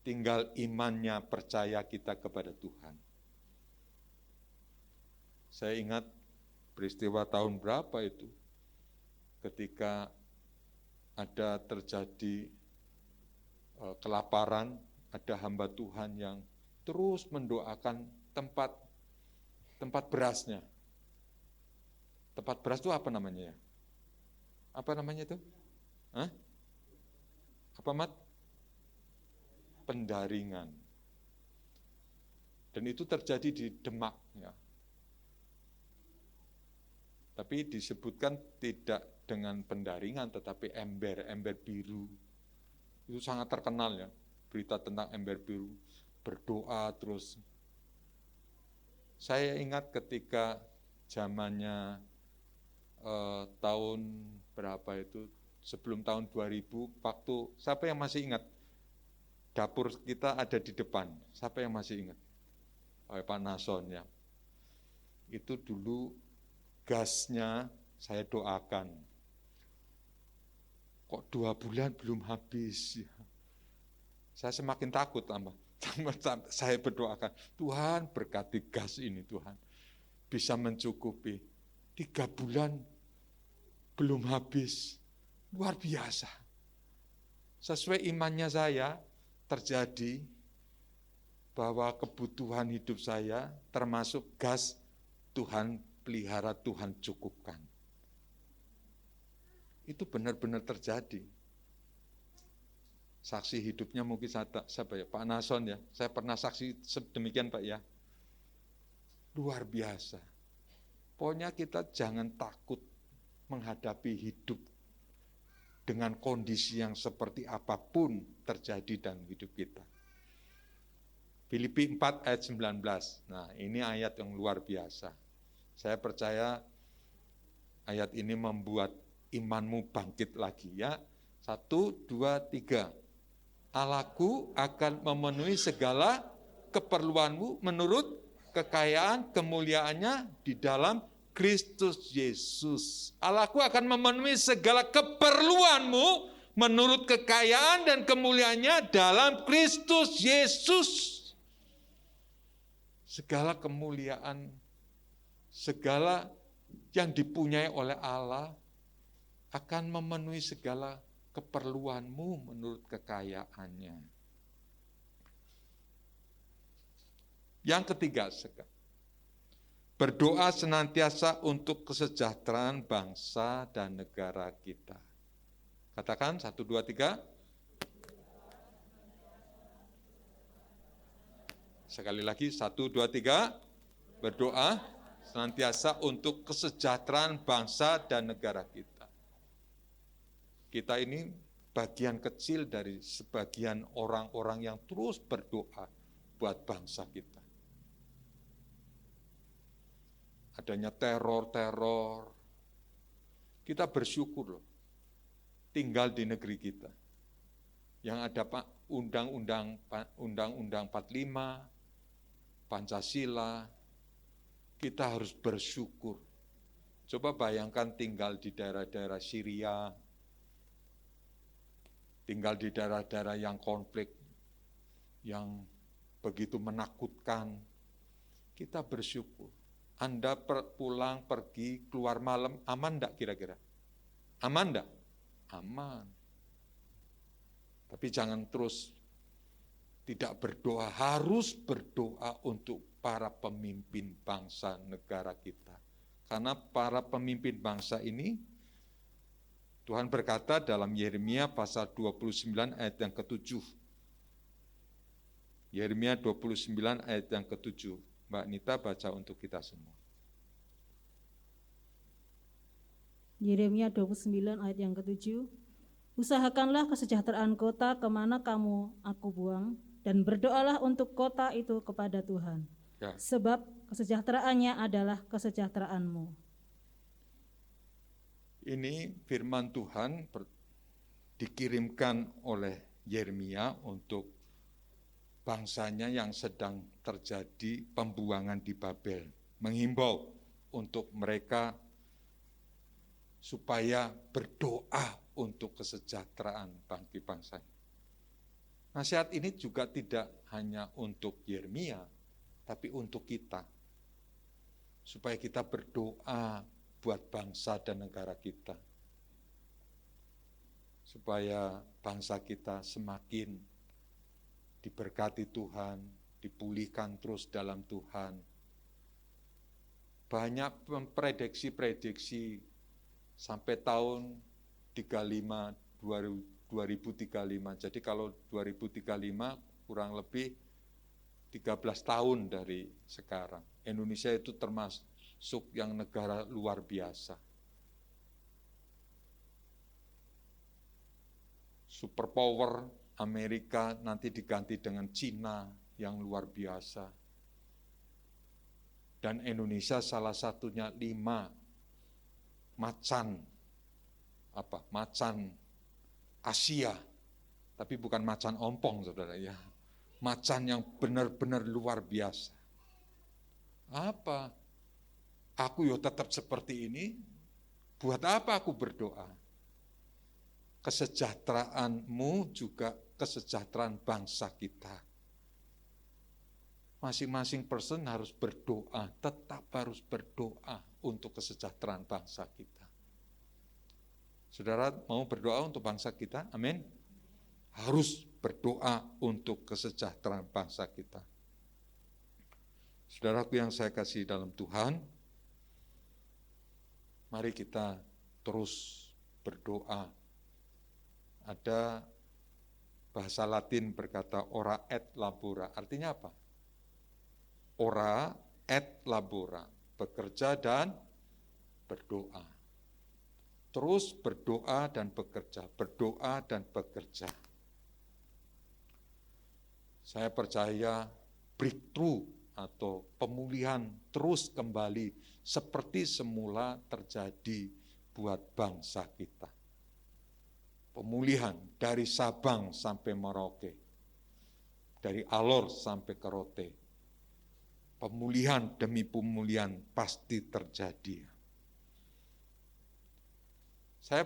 [SPEAKER 3] Tinggal imannya percaya kita kepada Tuhan. Saya ingat peristiwa tahun berapa itu, ketika ada terjadi kelaparan, ada hamba Tuhan yang terus mendoakan tempat berasnya. Tempat beras itu apa namanya ya? Apa namanya itu? Hah? Apa, Mat? Pendaringan. Dan itu terjadi di Demak, ya. Tapi disebutkan tidak dengan pendaringan, tetapi ember biru. Itu sangat terkenal, ya, berita tentang ember biru. Berdoa terus. Saya ingat ketika zamannya tahun berapa itu, sebelum tahun 2000, waktu, siapa yang masih ingat? Dapur kita ada di depan, siapa yang masih ingat? Pak Nason, ya. Itu dulu gasnya saya doakan. Kok 2 bulan belum habis, ya. Saya semakin takut tambah. Saya berdoakan, Tuhan berkati gas ini, Tuhan. Bisa mencukupi. 3 bulan belum habis. Luar biasa. Sesuai imannya saya, terjadi bahwa kebutuhan hidup saya, termasuk gas, Tuhan pelihara, Tuhan cukupkan. Itu benar-benar terjadi. Saksi hidupnya mungkin siapa ya? Pak Nason, ya. Saya pernah saksi sedemikian, Pak, ya. Luar biasa. Pokoknya kita jangan takut menghadapi hidup dengan kondisi yang seperti apapun terjadi dalam hidup kita. Filipi 4 ayat 19. Nah, ini ayat yang luar biasa. Saya percaya ayat ini membuat imanmu bangkit lagi, ya. 1, 2, 3. Allahku akan memenuhi segala keperluanmu menurut kekayaan kemuliaannya di dalam Kristus Yesus. Allahku akan memenuhi segala keperluanmu menurut kekayaan dan kemuliaannya dalam Kristus Yesus. Segala kemuliaan, segala yang dipunyai oleh Allah akan memenuhi segala keperluanmu menurut kekayaannya. Yang ketiga, berdoa senantiasa untuk kesejahteraan bangsa dan negara kita. Katakan 1, 2, 3. Sekali lagi 1, 2, 3. Berdoa senantiasa untuk kesejahteraan bangsa dan negara kita. Kita ini bagian kecil dari sebagian orang-orang yang terus berdoa buat bangsa kita. Adanya teror-teror, kita bersyukur loh, tinggal di negeri kita. Yang ada undang-undang 45, Pancasila, kita harus bersyukur. Coba bayangkan tinggal di daerah-daerah Syria, tinggal di daerah-daerah yang konflik, yang begitu menakutkan. Kita bersyukur. Anda pulang, pergi, keluar malam, aman enggak kira-kira? Aman enggak? Aman. Tapi jangan terus tidak berdoa, harus berdoa untuk para pemimpin bangsa negara kita. Karena para pemimpin bangsa ini, Tuhan berkata dalam Yeremia pasal 29 ayat yang ke-7. Yeremia 29 ayat yang ke-7. Mbak Nita baca untuk kita semua.
[SPEAKER 4] Yeremia 29 ayat yang ke-7. Usahakanlah kesejahteraan kota kemana aku buang, dan berdoalah untuk kota itu kepada Tuhan.
[SPEAKER 3] Ya.
[SPEAKER 4] Sebab kesejahteraannya adalah kesejahteraanmu.
[SPEAKER 3] Ini firman Tuhan dikirimkan oleh Yeremia untuk bangsanya yang sedang terjadi pembuangan di Babel. Menghimbau untuk mereka supaya berdoa untuk kesejahteraan bagi bangsanya. Nasihat ini juga tidak hanya untuk Yeremia, tapi untuk kita. Supaya kita berdoa buat bangsa dan negara kita. Supaya bangsa kita semakin diberkati Tuhan, dipulihkan terus dalam Tuhan. Banyak prediksi-prediksi sampai tahun 35, 2035. Jadi kalau 2035 kurang lebih 13 tahun dari sekarang. Indonesia itu termasuk yang negara luar biasa. Superpower Amerika nanti diganti dengan Cina yang luar biasa. Dan Indonesia salah satunya 5 macan Asia, tapi bukan macan ompong, saudara ya. Macan yang benar-benar luar biasa. Apa? Aku yo tetap seperti ini, buat apa aku berdoa? Kesejahteraanmu juga kesejahteraan bangsa kita. Masing-masing person harus berdoa, tetap harus berdoa untuk kesejahteraan bangsa kita. Saudara mau berdoa untuk bangsa kita? Amin. Harus berdoa untuk kesejahteraan bangsa kita. Saudaraku yang saya kasih dalam Tuhan, mari kita terus berdoa. Ada bahasa Latin berkata ora et labora. Artinya apa? Ora et labora, bekerja dan berdoa. Terus berdoa dan bekerja, berdoa dan bekerja. Saya percaya breakthrough atau pemulihan terus kembali seperti semula terjadi buat bangsa kita. Pemulihan dari Sabang sampai Merauke, dari Alor sampai ke Rote. Pemulihan demi pemulihan pasti terjadi. Saya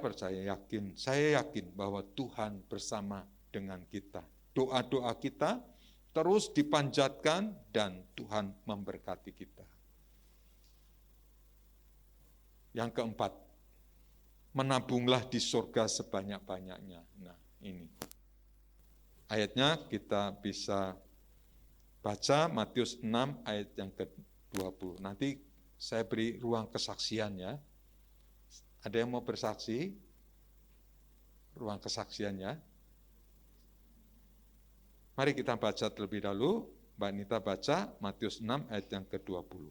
[SPEAKER 3] yakin bahwa Tuhan bersama dengan kita. Doa-doa kita terus dipanjatkan dan Tuhan memberkati kita. Yang keempat, menabunglah di surga sebanyak-banyaknya. Nah, ini. Ayatnya kita bisa baca Matius 6 ayat yang ke-20. Nanti saya beri ruang kesaksian ya. Ada yang mau bersaksi? Ruang kesaksiannya. Mari kita baca terlebih dahulu. Mbak Nita baca Matius 6 ayat yang ke-20.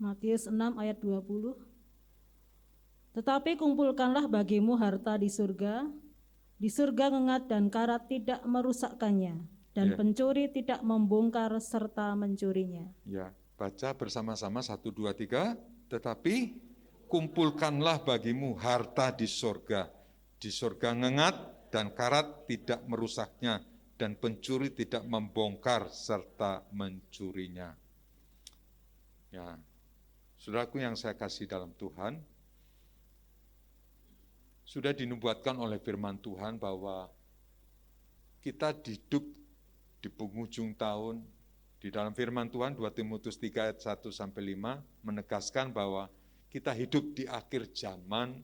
[SPEAKER 4] Matius 6 ayat 20. Tetapi kumpulkanlah bagimu harta di surga ngengat dan karat tidak merusakkannya, dan pencuri tidak membongkar serta mencurinya.
[SPEAKER 3] Ya, baca bersama-sama 1, 2, 3. Tetapi kumpulkanlah bagimu harta di surga ngengat dan karat tidak merusaknya, dan pencuri tidak membongkar serta mencurinya. Ya, saudaraku yang saya kasih dalam Tuhan, sudah dinubuatkan oleh firman Tuhan bahwa kita hidup di penghujung tahun. Di dalam firman Tuhan 2 Timotius 3 ayat 1-5 menegaskan bahwa kita hidup di akhir zaman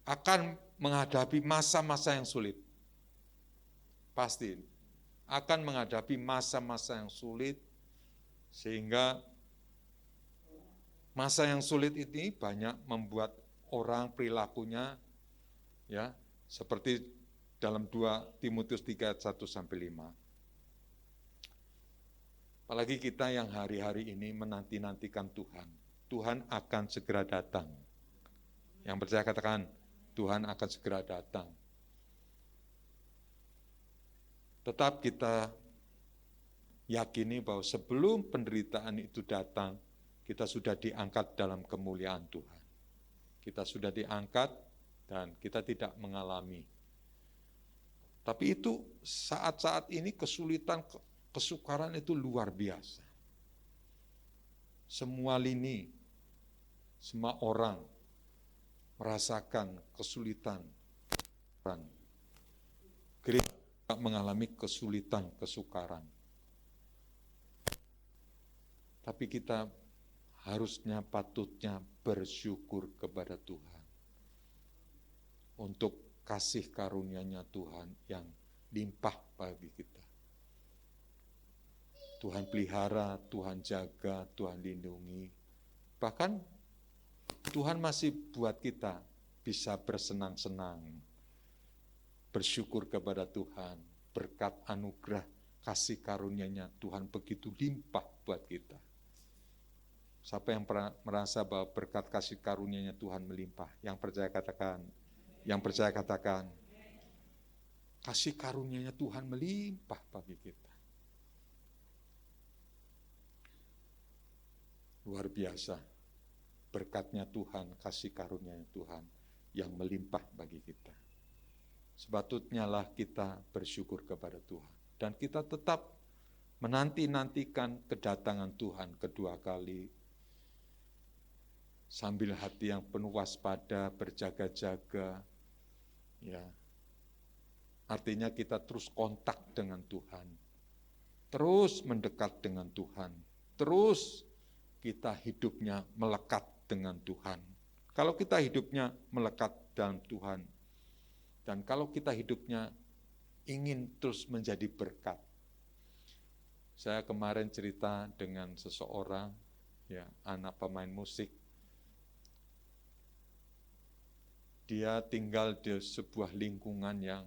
[SPEAKER 3] akan menghadapi masa-masa yang sulit. Pasti akan menghadapi masa-masa yang sulit, sehingga masa yang sulit ini banyak membuat orang perilakunya ya seperti dalam 2 Timotius 3 ayat 1-5. Apalagi kita yang hari-hari ini menanti-nantikan Tuhan. Tuhan akan segera datang. Yang percaya katakan, Tuhan akan segera datang. Tetap kita yakini bahwa sebelum penderitaan itu datang, kita sudah diangkat dalam kemuliaan Tuhan. Kita sudah diangkat dan kita tidak mengalami. Tapi itu saat-saat ini kesulitan, kesukaran itu luar biasa. Semua lini, semua orang merasakan kesulitan. Gereja mengalami kesulitan, kesukaran. Tapi kita harusnya, patutnya bersyukur kepada Tuhan untuk kasih karunia-Nya Tuhan yang limpah bagi kita. Tuhan pelihara, Tuhan jaga, Tuhan lindungi. Bahkan Tuhan masih buat kita bisa bersenang-senang, bersyukur kepada Tuhan, berkat anugerah kasih karunia-Nya Tuhan begitu limpah buat kita. Siapa yang pernah merasa bahwa berkat kasih karunia-Nya Tuhan melimpah? Yang percaya katakan, yang percaya katakan, kasih karunia-Nya Tuhan melimpah bagi kita. Luar biasa, berkatnya Tuhan, kasih karunia-Nya Tuhan yang melimpah bagi kita. Sepatutnya lah kita bersyukur kepada Tuhan. Dan kita tetap menanti-nantikan kedatangan Tuhan kedua kali, sambil hati yang penuh waspada, berjaga-jaga. Ya, artinya kita terus kontak dengan Tuhan, terus mendekat dengan Tuhan, terus kita hidupnya melekat dengan Tuhan. Kalau kita hidupnya melekat dalam Tuhan, dan kalau kita hidupnya ingin terus menjadi berkat. Saya kemarin cerita dengan seseorang, ya, anak pemain musik. Dia tinggal di sebuah lingkungan yang,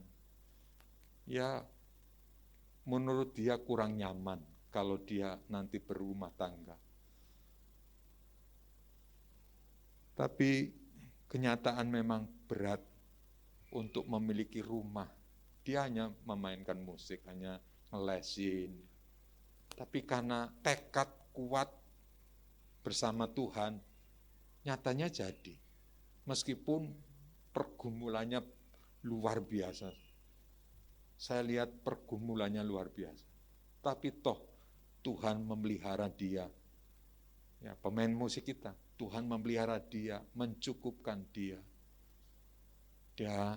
[SPEAKER 3] ya, menurut dia kurang nyaman kalau dia nanti berumah tangga. Tapi kenyataan memang berat untuk memiliki rumah. Dia hanya memainkan musik, hanya ngelesin. Tapi karena tekad kuat bersama Tuhan, nyatanya jadi. Meskipun pergumulannya luar biasa. Saya lihat pergumulannya luar biasa. Tapi toh Tuhan memelihara dia. Ya, pemain musik kita, Tuhan memelihara dia, mencukupkan dia. Dia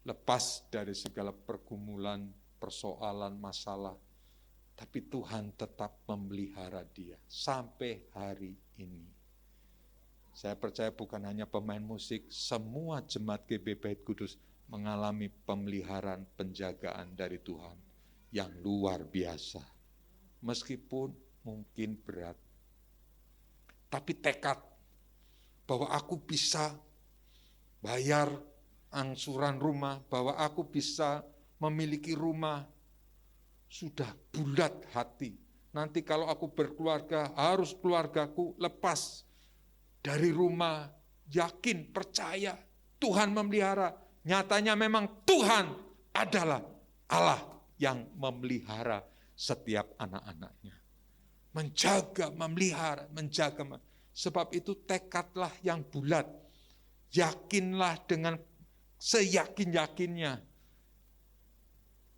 [SPEAKER 3] lepas dari segala pergumulan, persoalan, masalah. Tapi Tuhan tetap memelihara dia sampai hari ini. Saya percaya bukan hanya pemain musik, semua jemaat GB Bait Kudus mengalami pemeliharaan, penjagaan dari Tuhan yang luar biasa. Meskipun mungkin berat. Tapi tekad bahwa aku bisa bayar angsuran rumah, bahwa aku bisa memiliki rumah, sudah bulat hati. Nanti kalau aku berkeluarga, harus keluargaku lepas dari rumah, yakin, percaya, Tuhan memelihara. Nyatanya memang Tuhan adalah Allah yang memelihara setiap anak-anaknya. Menjaga, memelihara, menjaga. Sebab itu tekadlah yang bulat. Yakinlah dengan seyakin-yakinnya.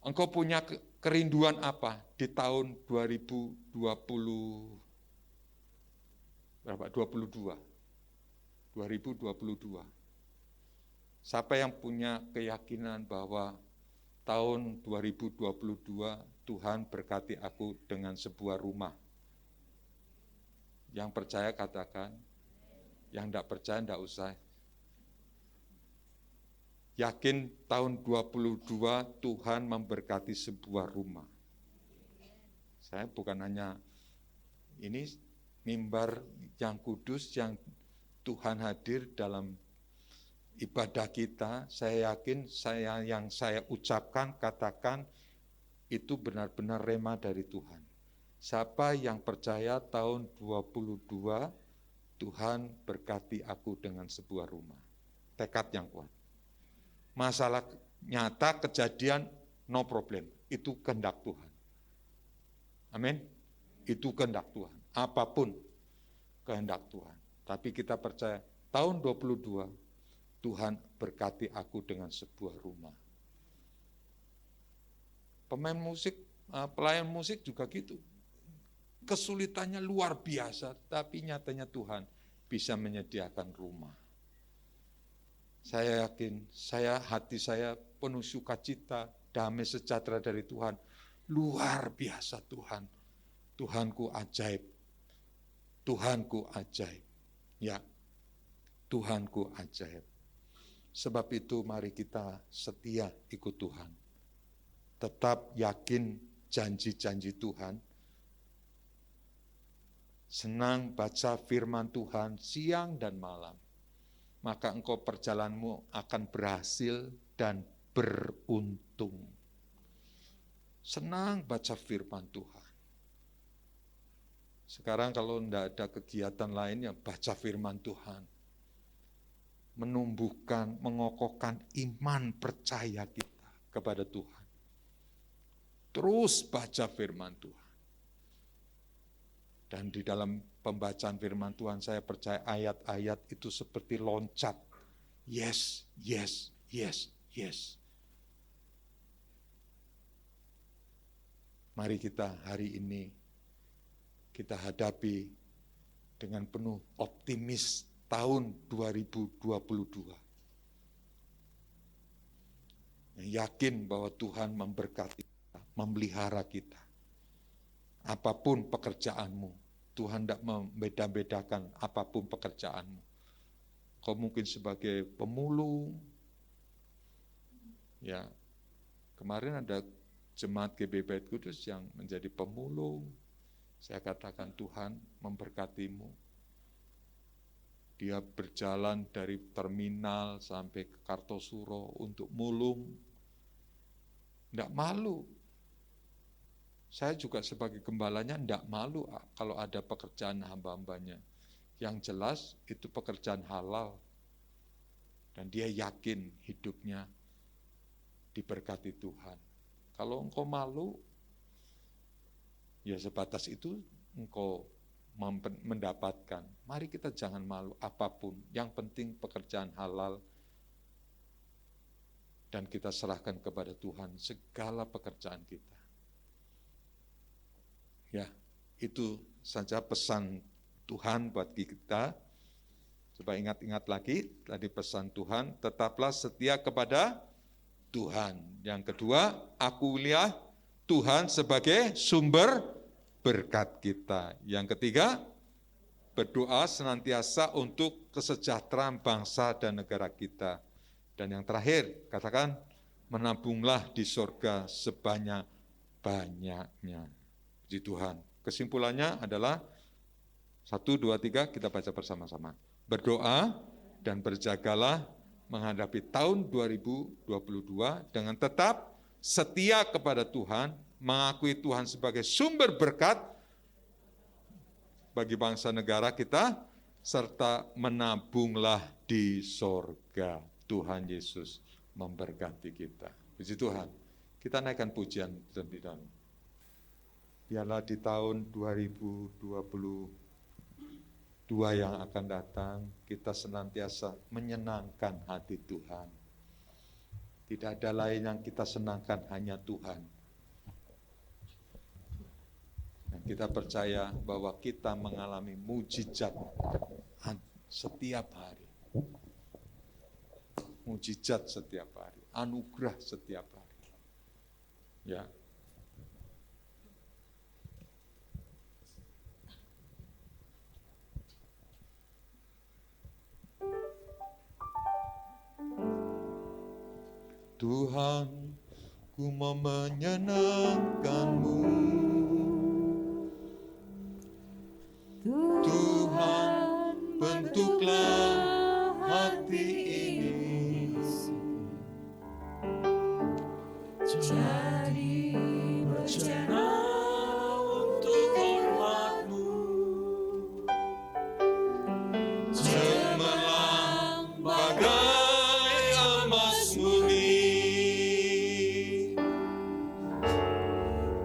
[SPEAKER 3] Engkau punya kerinduan apa di tahun 2022? Berapa? 22. Siapa yang punya keyakinan bahwa tahun 2022 Tuhan berkati aku dengan sebuah rumah? Yang percaya katakan, yang tidak percaya tidak usah. Yakin tahun 22 Tuhan memberkati sebuah rumah. Saya bukan hanya ini mimbar yang kudus yang Tuhan hadir dalam ibadah kita. Saya yakin yang saya ucapkan, katakan itu benar-benar rema dari Tuhan. Siapa yang percaya tahun 22 Tuhan berkati aku dengan sebuah rumah. Tekad yang kuat. Masalah nyata, kejadian, no problem. Itu kehendak Tuhan. Amin. Itu kehendak Tuhan. Apapun kehendak Tuhan. Tapi kita percaya tahun 22 Tuhan berkati aku dengan sebuah rumah. Pemain musik, pelayan musik juga gitu. Kesulitannya luar biasa, tapi nyatanya Tuhan bisa menyediakan rumah. Saya yakin, hati saya penuh sukacita, damai sejahtera dari Tuhan. Luar biasa Tuhan. Tuhanku ajaib. Tuhanku ajaib. Ya, Tuhanku ajaib. Sebab itu mari kita setia ikut Tuhan. Tetap yakin janji-janji Tuhan. senang baca firman Tuhan siang dan malam, maka engkau perjalananmu akan berhasil dan beruntung. Senang baca firman Tuhan. Sekarang kalau tidak ada kegiatan lain, ya baca firman Tuhan. Menumbuhkan, mengokohkan iman percaya kita kepada Tuhan. Terus baca firman Tuhan. Dan di dalam pembacaan firman Tuhan, saya percaya ayat-ayat itu seperti loncat. Yes, yes, yes, yes. Mari kita hari ini, kita hadapi dengan penuh optimis tahun 2022. Yang yakin bahwa Tuhan memberkati kita, memelihara kita. Apapun pekerjaanmu, Tuhan tidak membeda-bedakan apapun pekerjaanmu. Kau mungkin sebagai pemulung, ya kemarin ada jemaat GB Bait Kudus yang menjadi pemulung. Saya katakan Tuhan memberkatimu. Dia berjalan dari terminal sampai ke Kartosuro untuk mulung. Tidak malu. Saya juga sebagai gembalanya tidak malu kalau ada pekerjaan hamba-hambanya. Yang jelas itu pekerjaan halal. Dan dia yakin hidupnya diberkati Tuhan. Kalau engkau malu, ya sebatas itu engkau mendapatkan. Mari kita jangan malu apapun. Yang penting pekerjaan halal. Dan kita serahkan kepada Tuhan segala pekerjaan kita. Ya, itu saja pesan Tuhan buat kita. Coba ingat-ingat lagi, tadi pesan Tuhan, tetaplah setia kepada Tuhan. Yang kedua, akuilah Tuhan sebagai sumber berkat kita. Yang ketiga, berdoa senantiasa untuk kesejahteraan bangsa dan negara kita. Dan yang terakhir, katakan, menabunglah di sorga sebanyak-banyaknya. Puji Tuhan. Kesimpulannya adalah 1, 2, 3 kita baca bersama-sama. Berdoa dan berjagalah menghadapi tahun 2022 dengan tetap setia kepada Tuhan, mengakui Tuhan sebagai sumber berkat bagi bangsa negara kita, serta menabunglah di sorga. Tuhan Yesus memberkati kita. Puji Tuhan. Kita naikkan pujian terlebih dahulu. Biarlah di tahun 2022 yang akan datang, kita senantiasa menyenangkan hati Tuhan. Tidak ada lain yang kita senangkan, hanya Tuhan. Dan kita percaya bahwa kita mengalami mujizat setiap hari. Mujizat setiap hari, anugerah setiap hari. Ya. Tuhan, ku mau menyenangkan-Mu. Tuhan, bentuklah hati ini
[SPEAKER 2] Jadi bercana untuk hormat-Mu,
[SPEAKER 3] cemerlang bagai emas murni.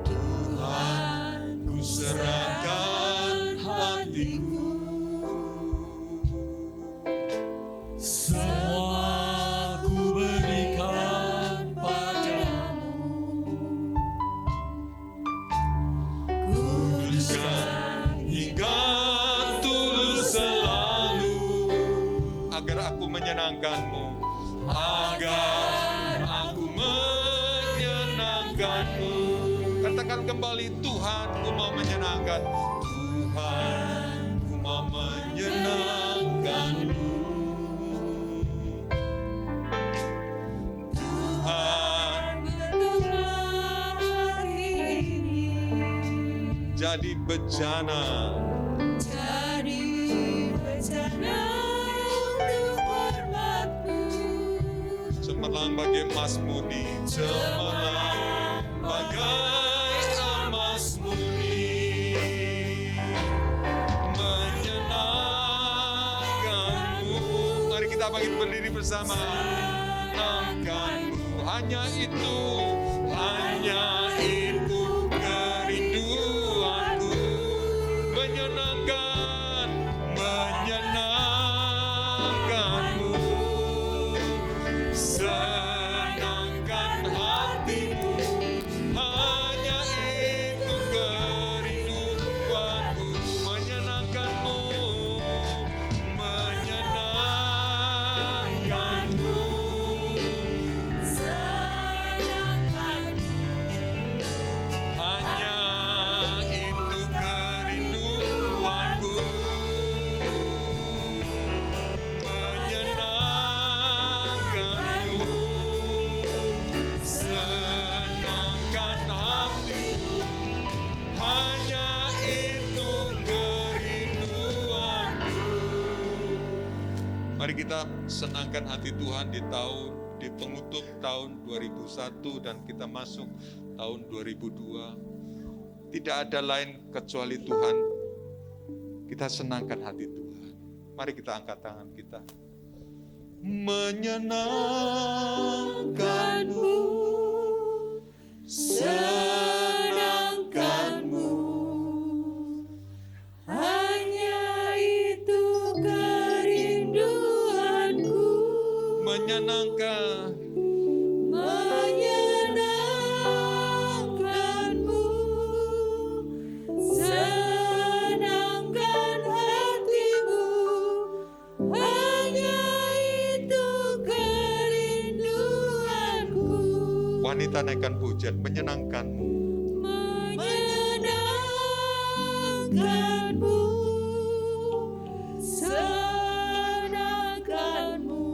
[SPEAKER 3] Tuhan, ku serahkan hatiku.
[SPEAKER 2] semua ku berikan padamu.
[SPEAKER 3] Kuduskan hingga tulus selalu, agar aku menyenangkan-Mu, agar aku menyenangkan-Mu. Katakan kembali, Tuhan, ku mau menyenangkan. Tuhan, ku mau menyenangkan-Mu. Tuhan,
[SPEAKER 2] Bentuklah hari ini
[SPEAKER 3] jadi bejana cemerlang bagai emas murni, cemerlang bagai emas murni, menyenangkanmu. Mari kita bangkit berdiri bersama. Menyenangkanmu, hanya itu kerinduanku. Menyenangkanmu, senangkan hatimu, hanya itu kerinduanku. Menyenangkanmu, hanya itu kerinduanku. Menyenangkanmu, senangkan hatimu, hanya itu kerinduanku. Mari kita senangkan hati Tuhan di pengutup tahun 2001 dan kita masuk tahun 2002. Tidak ada lain kecuali Tuhan. Kita senangkan hati Tuhan. Mari kita angkat tangan kita. Menyenangkanmu, senangkanmu,
[SPEAKER 2] Hanya itu kerinduanku,
[SPEAKER 3] menyenangkan.
[SPEAKER 2] menyenangkanmu, senangkan hatimu, hanya itu kerinduanku,
[SPEAKER 3] Wanita naikkan pujian, menyenangkanmu.
[SPEAKER 2] menyenangkanmu, senangkanmu,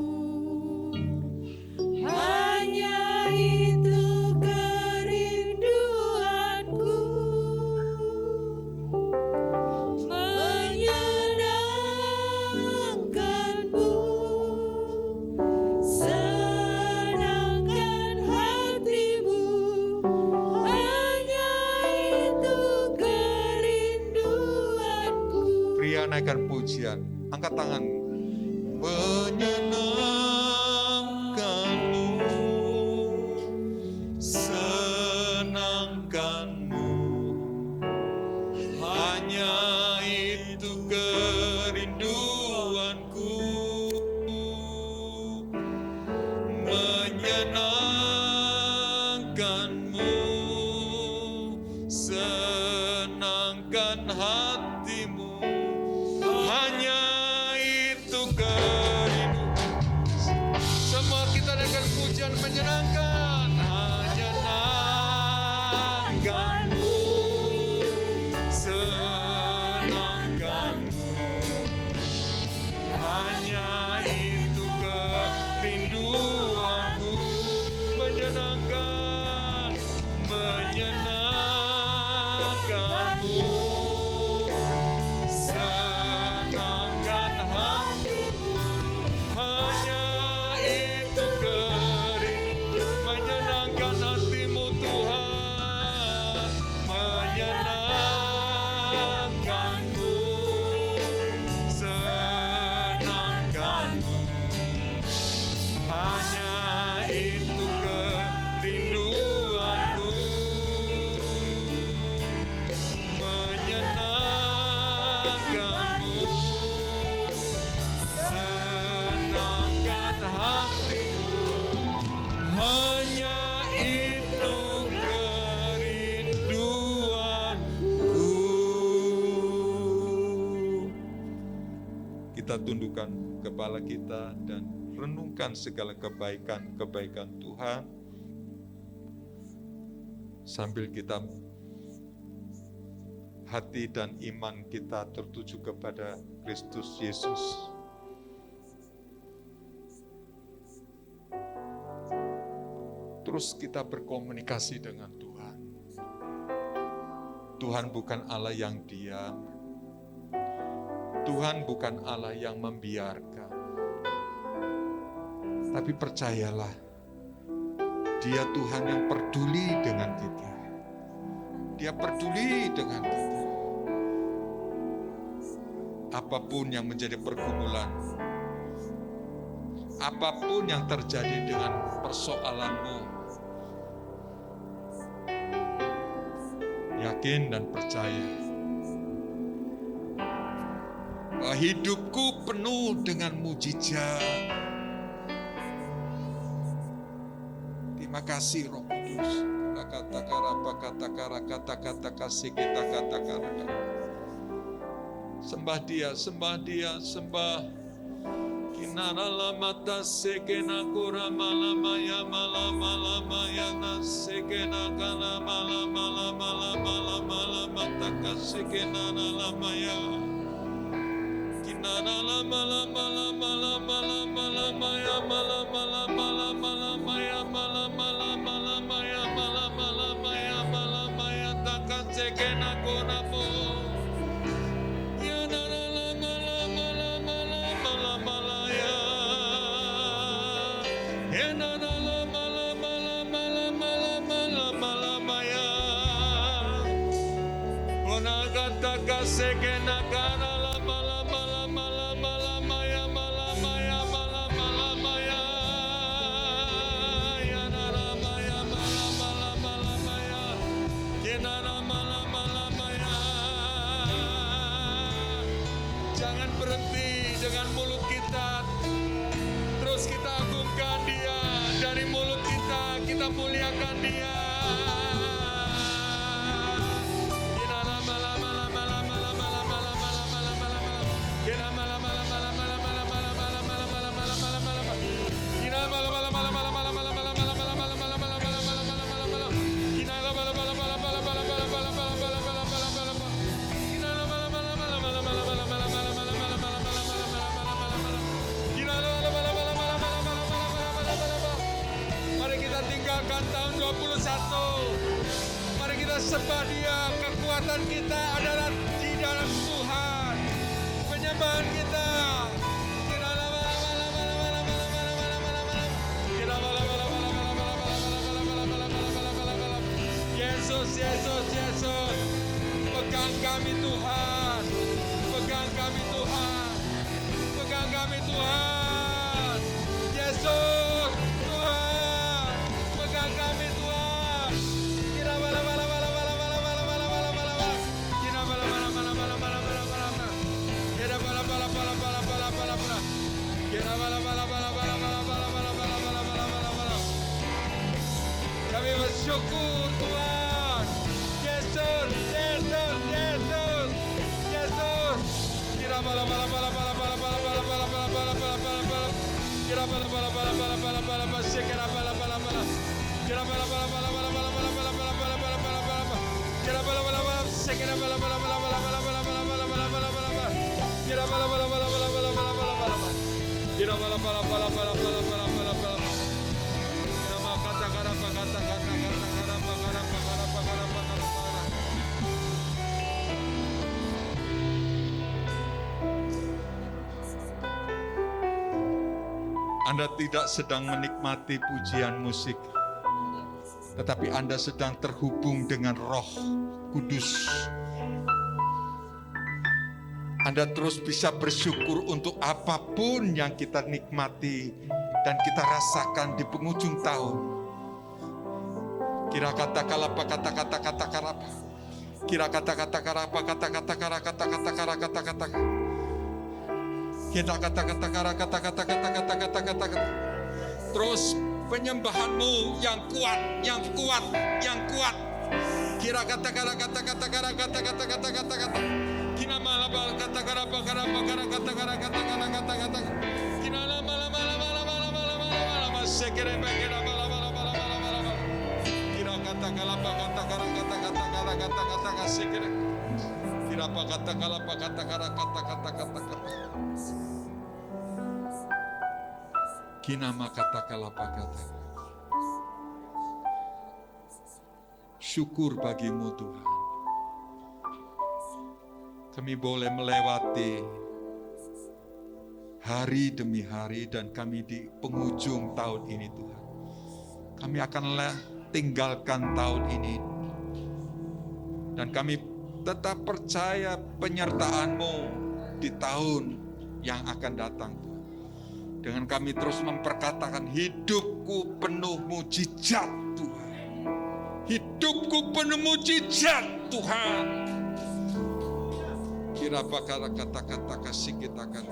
[SPEAKER 2] hanya itu kerinduanku, menyenangkanmu, senangkan hatimu, hanya itu kerinduanku.
[SPEAKER 3] Pria naikkan pujian, angkat tangan. Menyenangkanmu, senangkanmu, hanya itu kerinduanku. Menyenangkanmu, senangkan hatimu, hanya itu kerindu. Semua kita dengan pujian menyenangkan. Menyenangkanmu, senangkanmu, hanya itu kerinduanku. Menyenangkan, menyenangkanmu, senangkan hatimu, hanya itu kerindu. Menyenangkan hatimu Tuhan, menyenangkanmu, senangkanmu, hanya itu kerinduanku. Menyenangkanmu, senangkan hatimu, hanya itu kerinduanku. Kita tundukkan kepala kita dan renungkan segala kebaikan-kebaikan Tuhan sambil kita hati dan iman kita tertuju kepada Kristus Yesus. Terus kita berkomunikasi dengan Tuhan. Tuhan bukan Allah yang diam. Tuhan bukan Allah yang membiarkan. Tapi percayalah, Dia Tuhan yang peduli dengan kita. Dia peduli dengan kita. Apapun yang menjadi pergumulan, apapun yang terjadi dengan persoalanmu, yakin dan percaya bahwa hidupku penuh dengan mujizat. Terima kasih Roh Kudus. Kata-kata kasih kita kata-kata. Sembah Dia, sembah Dia, sembah. Kinara mata sekena kura malama ya malama ya nasekena kana malama mata kasekena lama ya. Kinara lama ya malama ya takasekena kura po. Jangan berhenti dengan mulut kita. Terus kita agungkan Dia. Dari mulut kita muliakan Dia. Tahun 21, mari kita sembah Dia. Kekuatan kita adalah di dalam Tuhan. Penyembahan kita Yesus, Yesus, Yesus. Pegang kami Tuhan, pegang kami Tuhan, pegang kami Tuhan. Yesus kami Tuhan. Kira bala bala bala bala bala bala bala bala bala bala. Kira bala bala bala bala bala bala bala. Kira bala bala bala bala bala bala bala. Kira bala bala bala bala bala bala bala bala bala bala bala bala. Kami bersyukur Tuhan. Yesus, Yesus, Yesus, Yesus. Kira bala bala bala bala bala bala bala bala bala bala bala bala. Kira bala bala bala bala bala bala bala. Kira bala bala bala. Kira bala bala bala bala bala bala bala bala bala bala bala bala. Kira bala bala bala. Kira bala bala bala bala bala bala bala bala bala bala bala. Kira bala bala bala bala bala bala bala bala. Kira bala bala bala bala bala bala bala bala. Nama kata kata kata kata kata kata kata kata kata kata. Anda tidak sedang menikmati pujian musik, tetapi Anda sedang terhubung dengan Roh Kudus. Anda terus bisa bersyukur untuk apapun yang kita nikmati dan kita rasakan di penghujung tahun. Kira kata-kata kata-kata karapa. Kira kata-kata karapa kata-kata kata-kata kata-kata. Kita kata-kata kata-kata. Terus penyembahanmu yang kuat, yang kuat, yang kuat. Kira kata-kata kata-kata. Kina malam kata-kata kata-kata. Kina malam sekere kira malam. Kira kata-kata sekere. Kira kata-kata. Kinama kata-kata. Syukur bagimu Tuhan. Kami boleh melewati hari demi hari dan kami di penghujung tahun ini Tuhan. kami akan tinggalkan tahun ini. Dan kami tetap percaya penyertaan-Mu di tahun yang akan datang. Dengan kami terus memperkatakan, hidupku penuh mujizat Tuhan. Hidupku penuh mujizat Tuhan. Kira apa kata-kata kasih kita akan.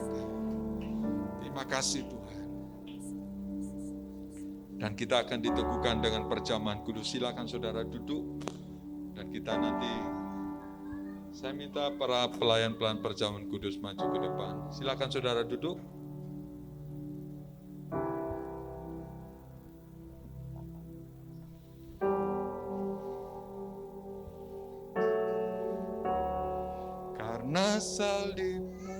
[SPEAKER 3] Terima kasih Tuhan. Dan kita akan diteguhkan dengan perjamuan kudus. Silakan saudara duduk. Dan kita nanti, saya minta para pelayan-pelayan perjamuan kudus maju ke depan. Silakan saudara duduk. Karena salib-Mu,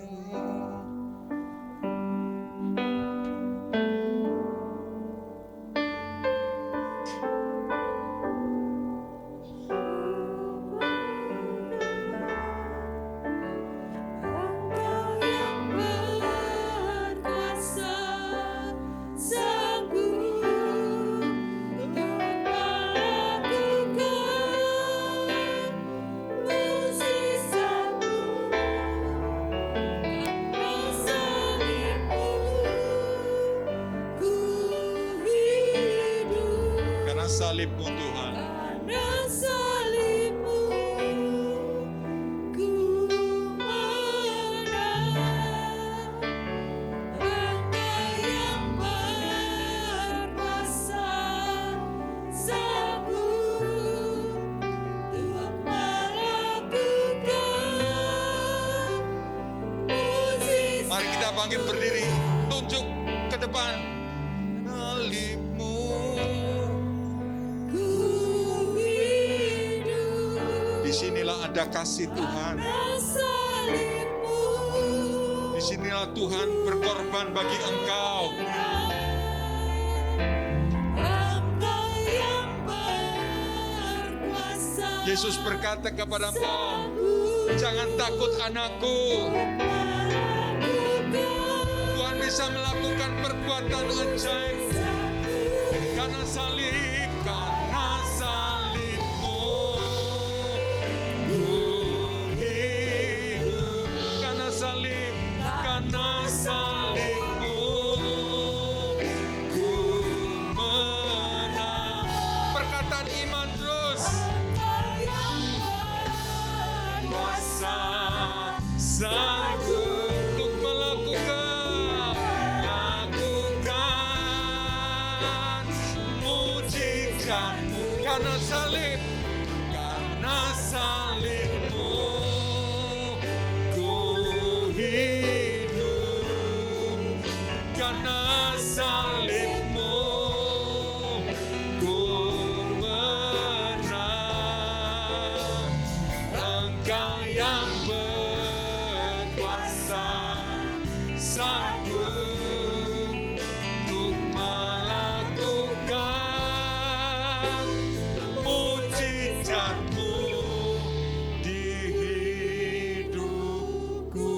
[SPEAKER 2] Engkau yang berkuasa, sanggup untuk melakukan mujizat-Mu. Karena salib-Mu, ku hidup.
[SPEAKER 3] karena salib-Mu Tuhan,
[SPEAKER 2] Karena salib-Mu, ku menang. Engkau yang berkuasa, sanggup untuk melakukan mujizat.
[SPEAKER 3] mari kita bangkit berdiri, tunjuk ke depan. Salib-Mu,
[SPEAKER 2] Ku hidup.
[SPEAKER 3] disinilah ada kasih Tuhan.
[SPEAKER 2] Karena salib-Mu,
[SPEAKER 3] Disinilah Tuhan berkorban bagi engkau.
[SPEAKER 2] Engkau yang berkuasa,
[SPEAKER 3] Yesus berkata kepada engkau, jangan takut anakku. Tuhan bisa melakukan perbuatan ajaib. Karena salib, karena salib-Mu, ku hidup. Karena salib, karena salib-Mu, ku menang. Perkataan iman terus. Kuasa sanggup untuk melakukan mujizat-Mu. Karena salib, karena salib-Mu, ku hidup. Karena salib-Mu, ku menang. Engkau yang berkuasa, sanggup untuk melakukan mujizat-Mu di hidupku.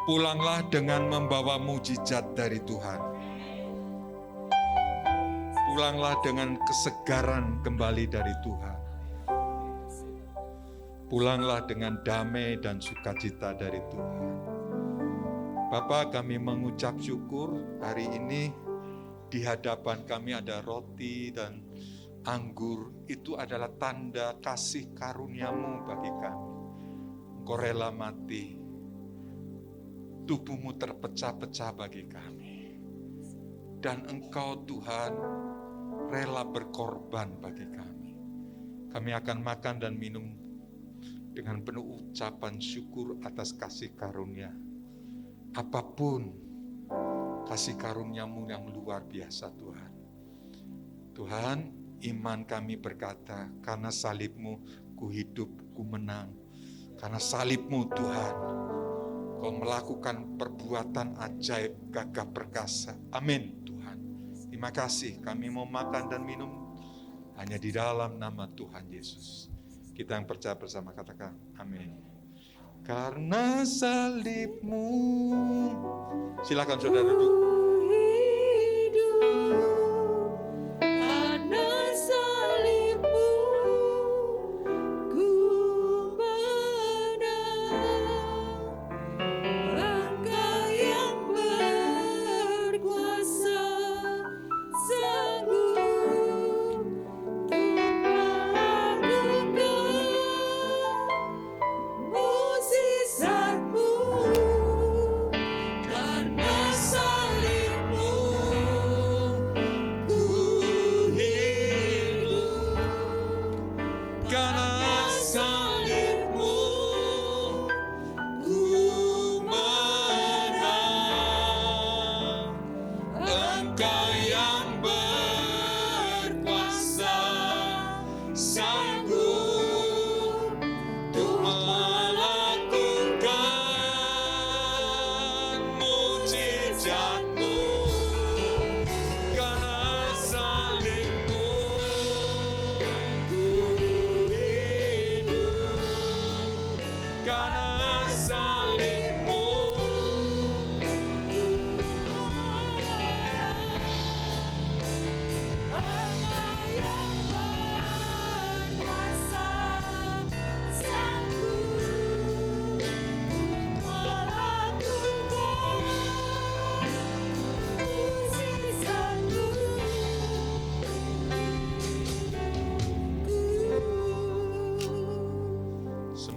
[SPEAKER 3] Pulanglah dengan membawa mujizat dari Tuhan. Pulanglah dengan kesegaran kembali dari Tuhan. Pulanglah dengan damai dan sukacita dari Tuhan. Bapa, kami mengucap syukur hari ini di hadapan kami ada roti dan anggur. Itu adalah tanda kasih karunia-Mu bagi kami. Engkau rela mati. Tubuh-Mu terpecah-pecah bagi kami. Dan Engkau Tuhan rela berkorban bagi kami. Kami akan makan dan minum dengan penuh ucapan syukur atas kasih karunia. Apapun kasih karunia-Mu yang luar biasa Tuhan. Tuhan, iman kami berkata, karena salib-Mu ku hidup, ku menang. Karena salib-Mu Tuhan, Kau melakukan perbuatan ajaib, gagah perkasa. Amin Tuhan. Terima kasih, kami mau makan dan minum hanya di dalam nama Tuhan Yesus. Kita yang percaya bersama katakan amin. Karena salib-Mu, silakan saudara duduk.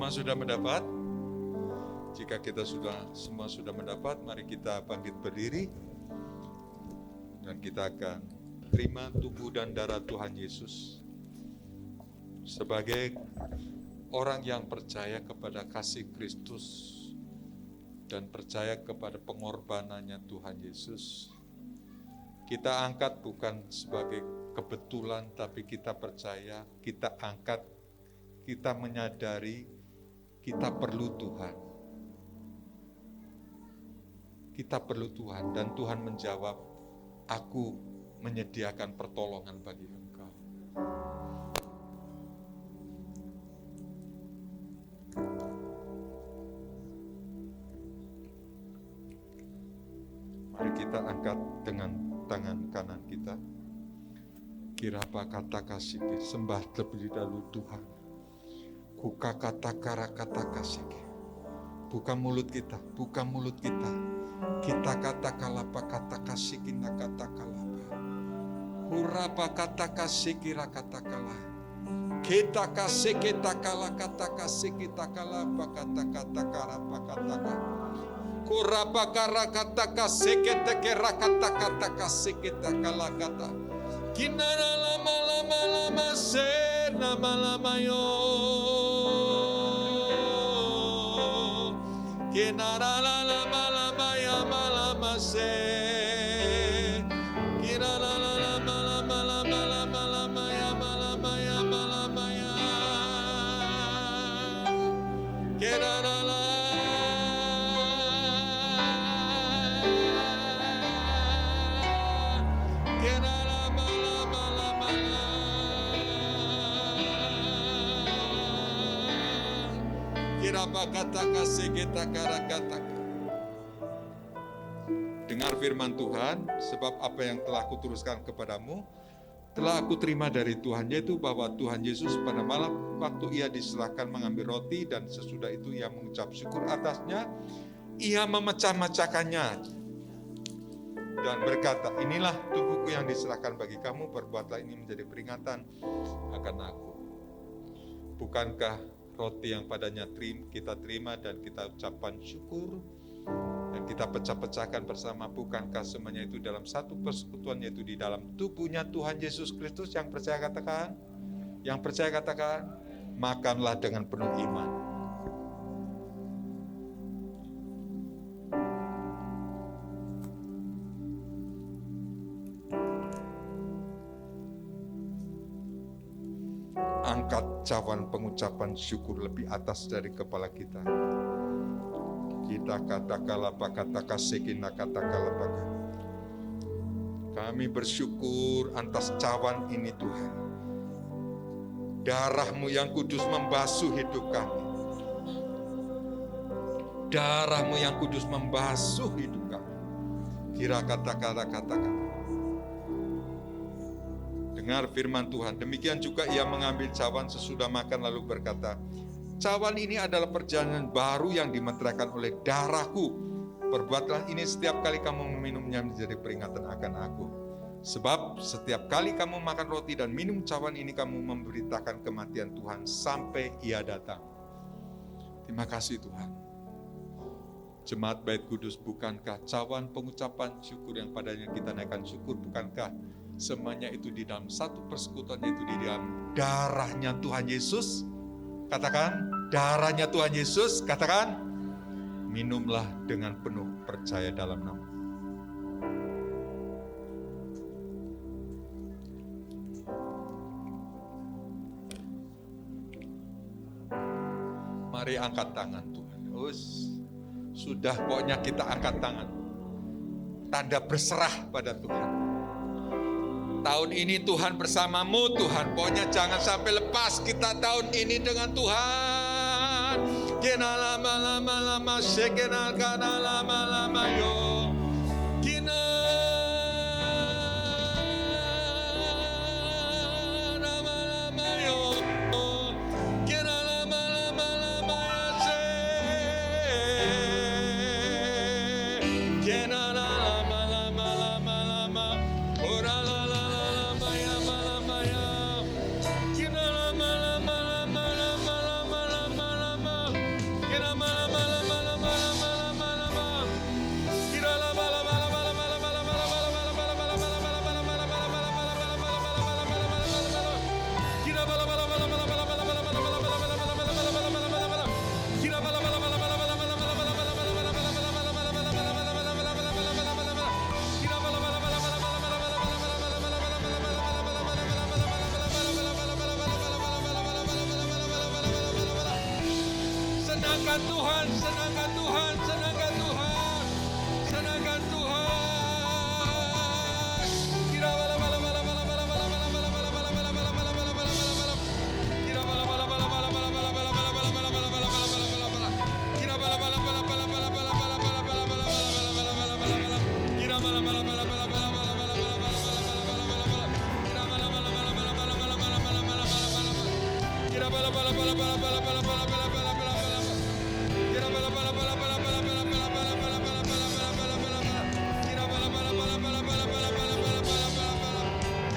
[SPEAKER 3] Semua sudah mendapat? Jika kita semua sudah mendapat, mari kita bangkit berdiri dan kita akan terima tubuh dan darah Tuhan Yesus sebagai orang yang percaya kepada kasih Kristus dan percaya kepada pengorbanannya Tuhan Yesus. Kita angkat bukan sebagai kebetulan, tapi kita percaya, kita angkat, kita menyadari kita perlu Tuhan. Kita perlu Tuhan dan Tuhan menjawab, aku menyediakan pertolongan bagi engkau. Mari kita angkat dengan tangan kanan kita. Kirapa kata kasih, sembah terlebih dahulu Tuhan. Kuka kata kara kata kasih. Buka mulut kita, buka mulut kita. Kita kata kalapa kata kasih, kita kata kalapa. Hurapa kata kasih, kira kata kalah. Kita kasih, kita kalah kata kasih, kita kalapa kata karapa kata kalah. Kurapa kara kata kasih, kita kira kata kasih, kita kalah kata. Kinara lama lama lama se lama lama yo. Kinara lama lama ya lama se. Kinara lama lama lama lama lama ya lama ya lama ya. Kinara kirapa kata kasih kita kata. Dengar firman Tuhan, sebab apa yang telah aku teruskan kepadamu, telah aku terima dari Tuhan, yaitu bahwa Tuhan Yesus pada malam waktu ia diserahkan mengambil roti dan sesudah itu ia mengucap syukur atasnya, ia memecah-mecahkannya dan berkata, inilah tubuhku yang diserahkan bagi kamu, perbuatlah ini menjadi peringatan akan aku. Bukankah roti yang padanya kita terima dan kita ucapkan syukur dan kita pecah-pecahkan bersama, bukankah semuanya itu dalam satu persekutuan, yaitu di dalam tubuhnya Tuhan Yesus Kristus? Yang percaya katakan, yang percaya katakan, makanlah dengan penuh iman. Angkat cawan pengucapan syukur lebih atas dari kepala kita. Kita katakanlah kata kasih, kita katakanlah. Kami bersyukur atas cawan ini Tuhan. Darah-Mu yang kudus membasuh hidup kami. Darah-Mu yang kudus membasuh hidup kami. Kira katakanlah. Dengar firman Tuhan. Demikian juga ia mengambil cawan sesudah makan lalu berkata, cawan ini adalah perjanjian baru yang dimeteraikan oleh darahku. Perbuatlah ini setiap kali kamu meminumnya menjadi peringatan akan aku. Sebab setiap kali kamu makan roti dan minum cawan ini, kamu memberitakan kematian Tuhan sampai ia datang. Terima kasih Tuhan. Jemaat Bait Kudus, bukankah cawan pengucapan syukur yang padanya kita naikkan syukur, bukankah semuanya itu di dalam satu persekutuan, yaitu di dalam darahnya Tuhan Yesus? Katakan, darahnya Tuhan Yesus. Katakan, minumlah dengan penuh percaya dalam nama. Mari angkat tangan Tuhan. Sudah pokoknya kita angkat tangan. Tanda berserah pada Tuhan. Tahun ini Tuhan bersamamu Tuhan. Pokoknya jangan sampai lepas kita tahun ini dengan Tuhan. Kena lama-lama sekena kana lama-lama yo. Kena lama-lama yo. Kena lama-lama se. Kena lama-lama ora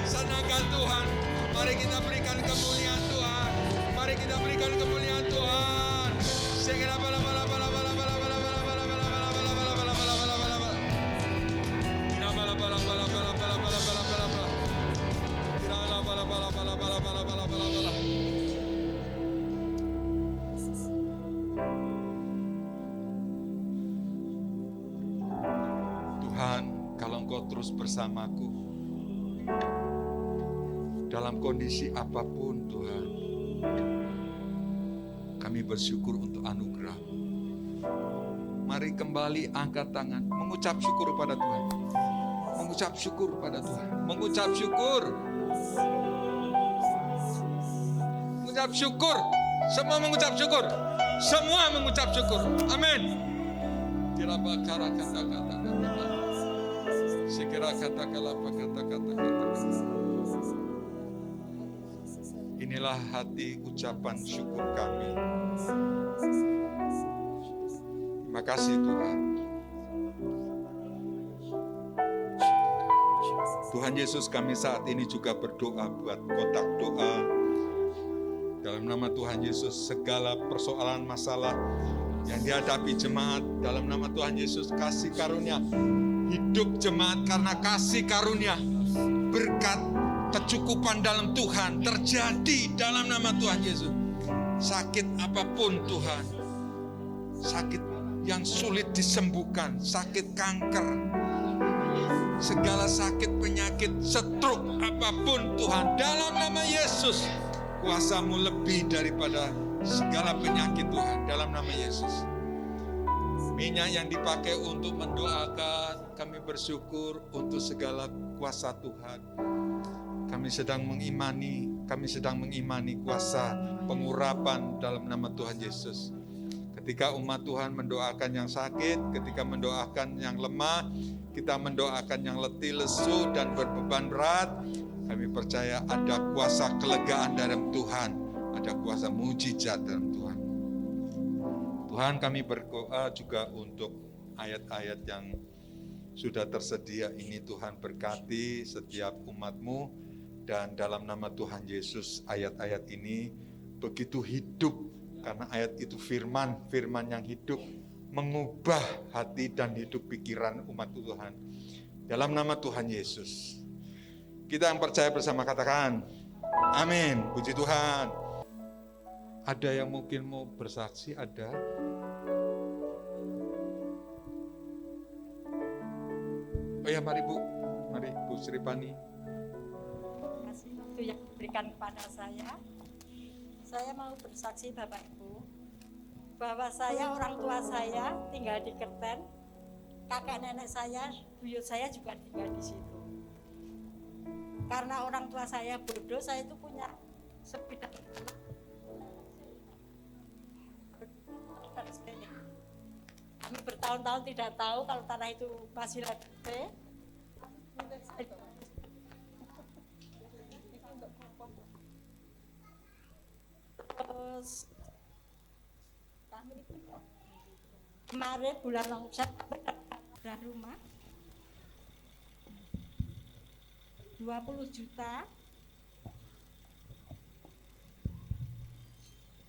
[SPEAKER 3] Senangkan Tuhan, mari kita berikan kemuliaan Tuhan, mari kita berikan kemuliaan Tuhan. Segera Tuhan, kalau Engkau terus bersamaku dalam kondisi apapun, Tuhan, kami bersyukur untuk anugerah. Mari kembali angkat tangan, mengucap syukur pada Tuhan. Mengucap syukur pada Tuhan. Mengucap syukur. Mengucap syukur. Semua mengucap syukur. Semua mengucap syukur. Amin. Kira bakara kata-kata. Segera katakanlah kata-kata. Inilah hati ucapan syukur kami. Terima kasih Tuhan. Tuhan Yesus, kami saat ini juga berdoa buat kotak doa. Dalam nama Tuhan Yesus, segala persoalan masalah yang dihadapi jemaat, dalam nama Tuhan Yesus, kasih karunia. Hidup jemaat karena kasih karunia. Berkat kecukupan dalam Tuhan terjadi dalam nama Tuhan Yesus. Sakit apapun Tuhan, sakit yang sulit disembuhkan, sakit kanker, segala sakit penyakit, stroke apapun Tuhan, dalam nama Yesus, kuasa-Mu lebih daripada segala penyakit Tuhan, dalam nama Yesus. Minyak yang dipakai untuk mendoakan, kami bersyukur untuk segala kuasa Tuhan. Kami sedang mengimani kuasa pengurapan dalam nama Tuhan Yesus. Ketika umat Tuhan mendoakan yang sakit, ketika mendoakan yang lemah, kita mendoakan yang letih, lesu, dan berbeban berat, kami percaya ada kuasa kelegaan dalam Tuhan, ada kuasa mujizat dalam Tuhan. Tuhan, kami berdoa juga untuk ayat-ayat yang sudah tersedia ini. Tuhan, berkati setiap umat-Mu, dan dalam nama Tuhan Yesus, ayat-ayat ini begitu hidup, karena ayat itu firman yang hidup, mengubah hati dan hidup pikiran umat Tuhan. Dalam nama Tuhan Yesus, kita yang percaya bersama katakan, amin, puji Tuhan. Ada yang mungkin mau bersaksi, ada? Oh ya, mari Bu Sri Pani.
[SPEAKER 5] Kasih waktu yang diberikan kepada saya mau bersaksi Bapak Ibu bahwa orang tua saya tinggal di Kerten, kakak nenek saya, buyut saya juga tinggal di situ. Karena orang tua saya bodoh, saya itu punya sepeda. Kami bertahun-tahun tidak tahu kalau tanah itu masih lagi. Terus kemarin bulan September ada rumah 20 juta,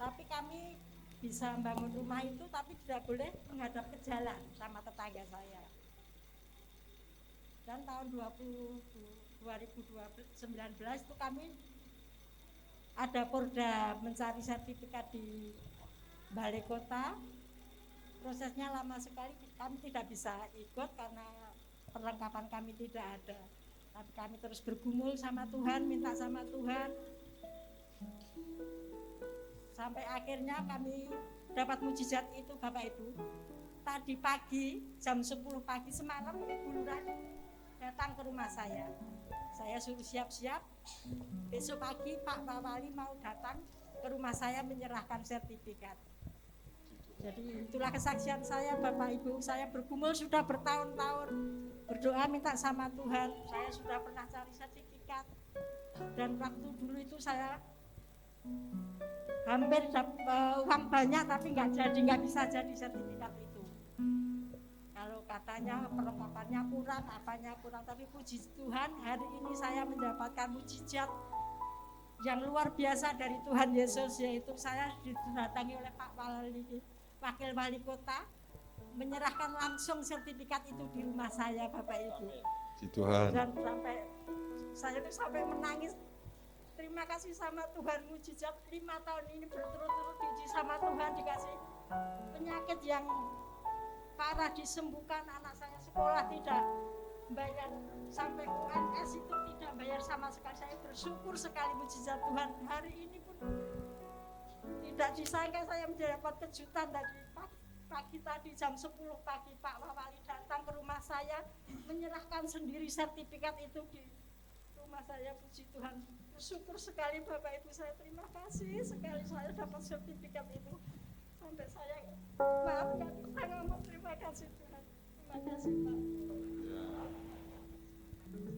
[SPEAKER 5] tapi kami bisa membangun rumah itu tapi tidak boleh menghadap ke jalan sama tetangga saya. Dan tahun 2019 itu kami ada Porda mencari sertifikat di Balai Kota. Prosesnya lama sekali, kami tidak bisa ikut karena perlengkapan kami tidak ada. Tapi kami terus bergumul sama Tuhan, minta sama Tuhan. Sampai akhirnya kami dapat mujizat itu Bapak Ibu. Tadi pagi, jam 10 pagi semalam, Ibu Lurah datang ke rumah saya. Saya suruh siap-siap, besok pagi Pak Wali mau datang ke rumah saya menyerahkan sertifikat. Jadi itulah kesaksian saya Bapak Ibu. Saya bergumul sudah bertahun-tahun, berdoa minta sama Tuhan. Saya sudah pernah cari sertifikat, dan waktu dulu itu saya hampir uang banyak tapi nggak bisa jadi sertifikat itu. Kalau katanya perlengkapannya kurang, apanya kurang, tapi puji Tuhan hari ini saya mendapatkan mujizat yang luar biasa dari Tuhan Yesus, yaitu saya didatangi oleh Pak Wakil Wali Kota menyerahkan langsung sertifikat itu di rumah saya, Bapak Ibu.
[SPEAKER 3] Puji Tuhan.
[SPEAKER 5] Dan saya itu sampai menangis. Terima kasih sama Tuhan, mujizat 5 tahun ini berturut-turut diuji sama Tuhan, dikasih penyakit yang parah disembuhkan, anak saya sekolah tidak bayar, sampai UNS itu tidak bayar sama sekali. Saya bersyukur sekali mujizat Tuhan. Hari ini pun tidak disangka saya mendapat kejutan dari pagi tadi jam 10 pagi Pak Wali datang ke rumah saya menyerahkan sendiri sertifikat itu di rumah saya. Puji Tuhan, bersyukur sekali Bapak Ibu, saya terima kasih sekali saya dapat sertifikat itu. Sampai saya maafkan bisa ngomong terima kasih Tuhan. Terima kasih Pak.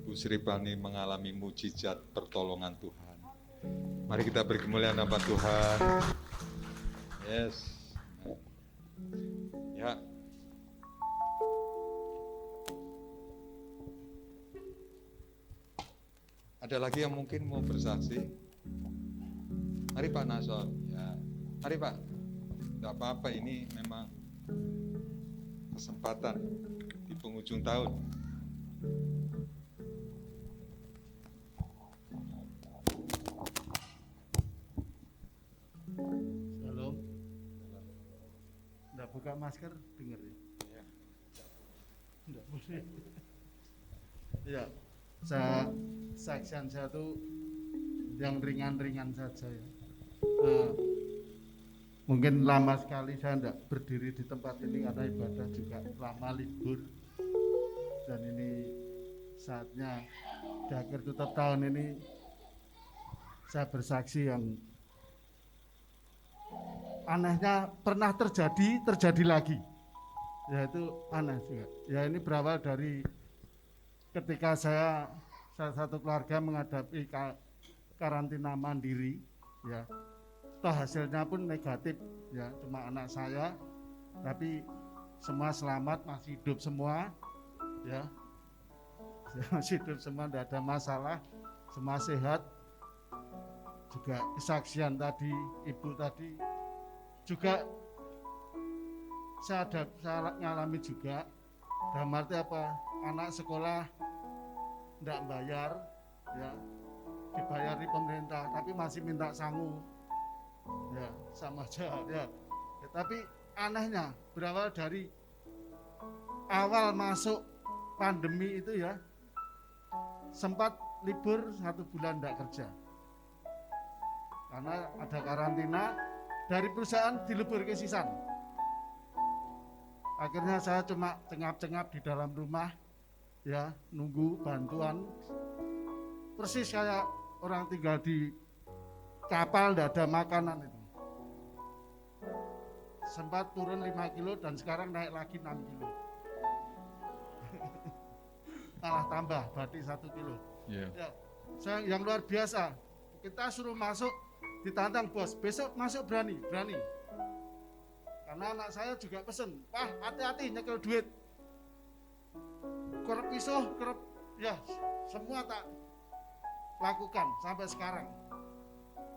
[SPEAKER 3] Bu Sri Pani mengalami mujizat pertolongan Tuhan. Mari kita beri kemuliaan nama Tuhan. Yes. Ya. Ada lagi yang mungkin mau bersaksi? Mari Pak Nason. Ya. Mari Pak. Tidak apa-apa, ini memang kesempatan di penghujung tahun.
[SPEAKER 6] Shalom. Nggak buka masker, denger ya? Nggak boleh. Ya, saksian saya tuh yang ringan-ringan saja ya. Mungkin lama sekali saya enggak berdiri di tempat ini karena ibadah juga lama libur. Dan ini saatnya di akhir tutup tahun ini saya bersaksi yang anehnya pernah terjadi lagi. Ya itu aneh juga. Ya ini berawal dari ketika salah satu keluarga menghadapi karantina mandiri ya. Toh hasilnya pun negatif ya, cuma anak saya, tapi semua selamat, masih hidup semua ya, masih hidup semua, tidak ada masalah, semua sehat. Juga kesaksian tadi, ibu tadi juga saya ngalami juga, dalam arti apa, anak sekolah tidak bayar ya, dibayar di pemerintah tapi masih minta sangu. Ya sama aja ya. Tapi anehnya berawal dari awal masuk pandemi itu ya, sempat libur 1 bulan tidak kerja karena ada karantina dari perusahaan, dilebur ke sisan. Akhirnya saya cuma cengap-cengap di dalam rumah ya, nunggu bantuan persis kayak orang tinggal di kapal, tidak ada makanan itu. Sempat turun 5 kilo dan sekarang naik lagi 6 kilo. Malah tambah, berarti 1 kilo.
[SPEAKER 3] Yeah.
[SPEAKER 6] Ya, yang luar biasa. Kita suruh masuk, ditantang bos, besok masuk berani. Karena anak saya juga pesen, Pak hati-hati nyekel duit. Kerep pisuh, ya semua tak lakukan sampai sekarang.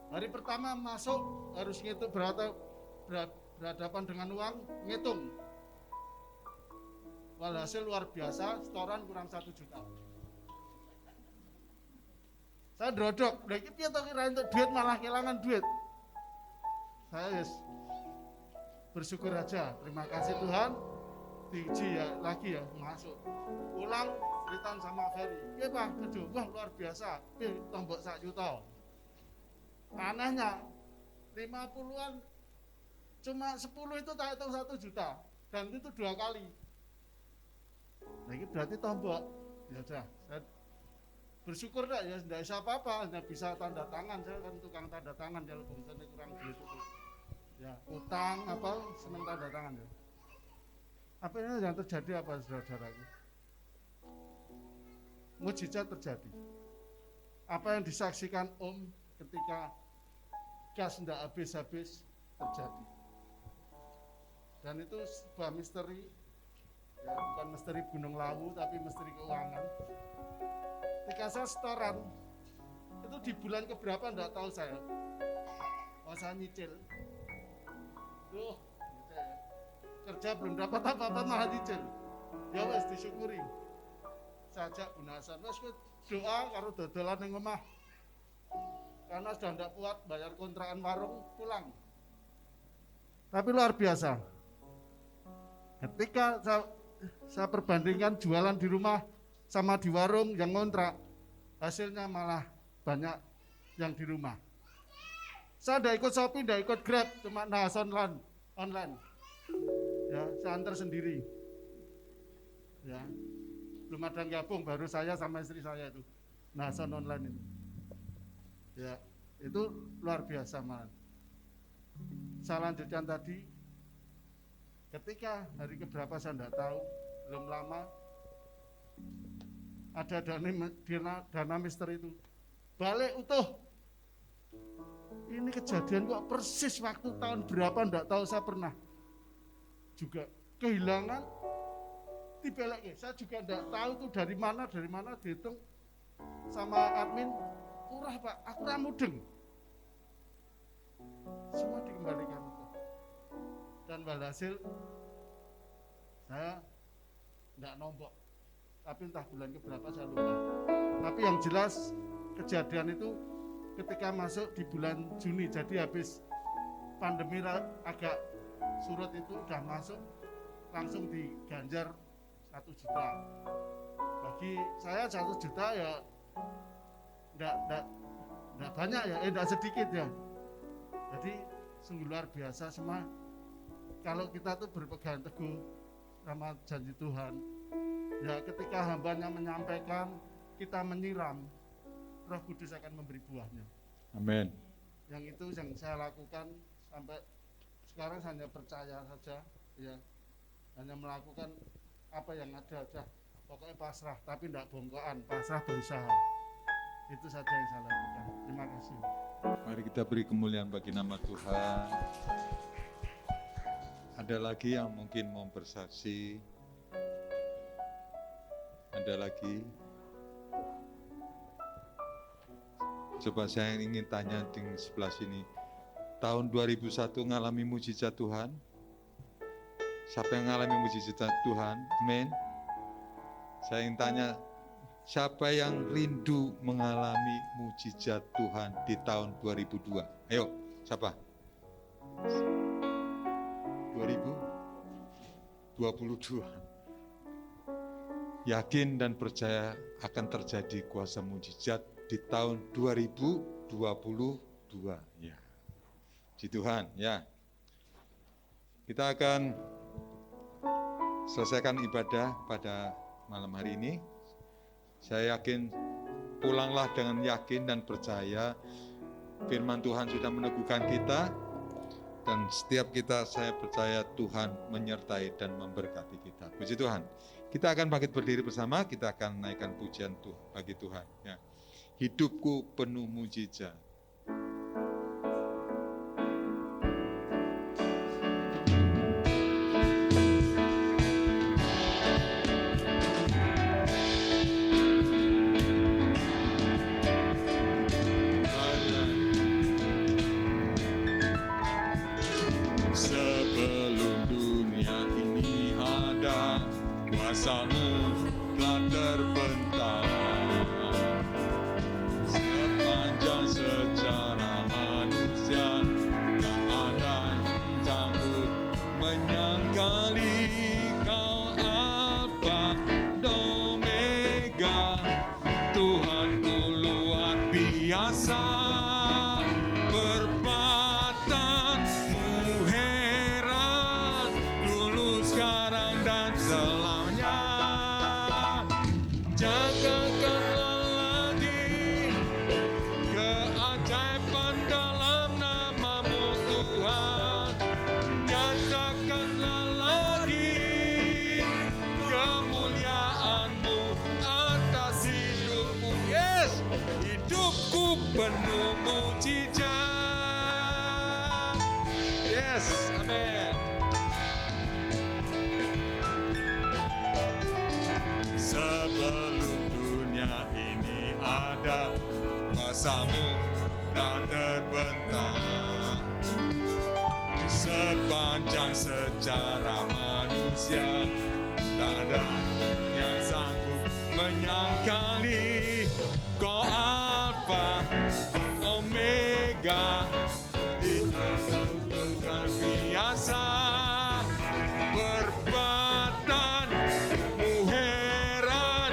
[SPEAKER 6] Hari pertama masuk harus ngitung berhadapan dengan uang, ngitung. Walhasil luar biasa, setoran kurang 1 juta. Saya drodok, lagi piye to kira untuk duit malah kehilangan duit. Saya bersyukur aja, terima kasih Tuhan. Diuji ya lagi ya, masuk. Pulang ceritaan sama Ferry. Piye Pak, aduh, wah luar biasa. Piye tombok 1 juta. Anehnya 50-an cuma 10 itu tak hitung 1 juta dan itu 2 kali. Nah ini berarti tombok. Ya udah, saya bersyukur dah ya, tidak bisa apa-apa, hanya bisa tanda tangan. Saya kan tukang tanda tangan, kalau misalnya kurang duit itu. Ya, utang apa seneng tanda tangan ya. Apa ini yang terjadi apa saudara-saudaraku? Mujizat terjadi. Apa yang disaksikan Om ketika gas tidak habis-habis terjadi. Dan itu sebuah misteri, ya, bukan misteri Gunung Lawu tapi misteri keuangan. Ketika saya setoran, itu di bulan keberapa enggak tahu saya. Saya nyicil. Duh, nyicil. Kerja belum dapat apa-apa malah nyicil. Ya wes disyukuri. Sajak gunasan wes doa karo dodolan ning omah. Karena sudah tidak kuat bayar kontrakan warung, pulang. Tapi luar biasa. Ketika saya perbandingkan jualan di rumah sama di warung yang ngontrak, hasilnya malah banyak yang di rumah. Saya tidak ikut Shopee, tidak ikut Grab, cuma nahas online. Ya, saya antar sendiri. Ya, belum ada yang gabung, baru saya sama istri saya itu nahasan online itu. Ya, itu luar biasa malah. Saya lanjutkan tadi, ketika hari keberapa saya tidak tahu, belum lama ada dana misteri itu balik utuh. Ini kejadian kok persis waktu tahun berapa tidak tahu, saya pernah juga kehilangan dibalik. Saya juga tidak tahu itu dari mana dihitung sama admin, kurah Pak, aku ramudeng. Semua dikembalikan utuh. Dan walhasil saya tidak nombok, tapi entah bulan keberapa saya lupa. Tapi yang jelas kejadian itu ketika masuk di bulan Juni, jadi habis pandemi agak surut itu udah masuk, langsung diganjar 1 juta. Bagi saya 1 juta ya enggak banyak ya, enggak sedikit ya. Jadi sungguh luar biasa semua. Kalau kita tuh berpegang teguh sama janji Tuhan, ya ketika hambanya menyampaikan, kita menyiram, Roh Kudus akan memberi buahnya.
[SPEAKER 3] Amin.
[SPEAKER 6] Yang itu yang saya lakukan sampai sekarang, hanya percaya saja, ya, hanya melakukan apa yang ada aja. Pokoknya pasrah, tapi tidak bongkoan, pasrah berusaha. Itu saja yang saya lakukan. Terima kasih.
[SPEAKER 3] Mari kita beri kemuliaan bagi nama Tuhan. Ada lagi yang mungkin mau bersaksi? Ada lagi? Coba saya ingin tanya di sebelah sini. Tahun 2001 ngalami mujizat Tuhan? Siapa yang ngalami mujizat Tuhan? Amin. Saya ingin tanya, siapa yang rindu mengalami mujizat Tuhan di tahun 2002? Ayo, siapa? 2022. Yakin dan percaya akan terjadi kuasa mujizat di tahun 2022. Ya. Puji Tuhan, ya. Kita akan selesaikan ibadah pada malam hari ini. Saya yakin, pulanglah dengan yakin dan percaya firman Tuhan sudah meneguhkan kita, dan setiap kita, saya percaya Tuhan menyertai dan memberkati kita. Puji Tuhan. Kita akan bangkit berdiri bersama, kita akan naikkan pujian Tuhan bagi Tuhan. Ya. Hidupku penuh mujizat. Sebelum dunia ini ada, kuasa-Mu telah terbentang. Sepanjang sejarah manusia, tak ada yang sanggup menyangkali Kau Alfa dan Omega. Tuhanku luar biasa, perbuatan-Mu heran, dulu, sekarang, dan selamanya. Jagakanlah lagi keajaiban dalam nama-Mu Tuhan. Nyatakanlah lagi kemuliaan-Mu atas hidupku. Yes, hidupku penuh mujizat. ada kuasa-Mu dan terbentang di sepanjang sejarah manusia. Tak ada yang sanggup menyangkali Kau Alfa Omega, itu bukan biasa. Perbuatanmu heran,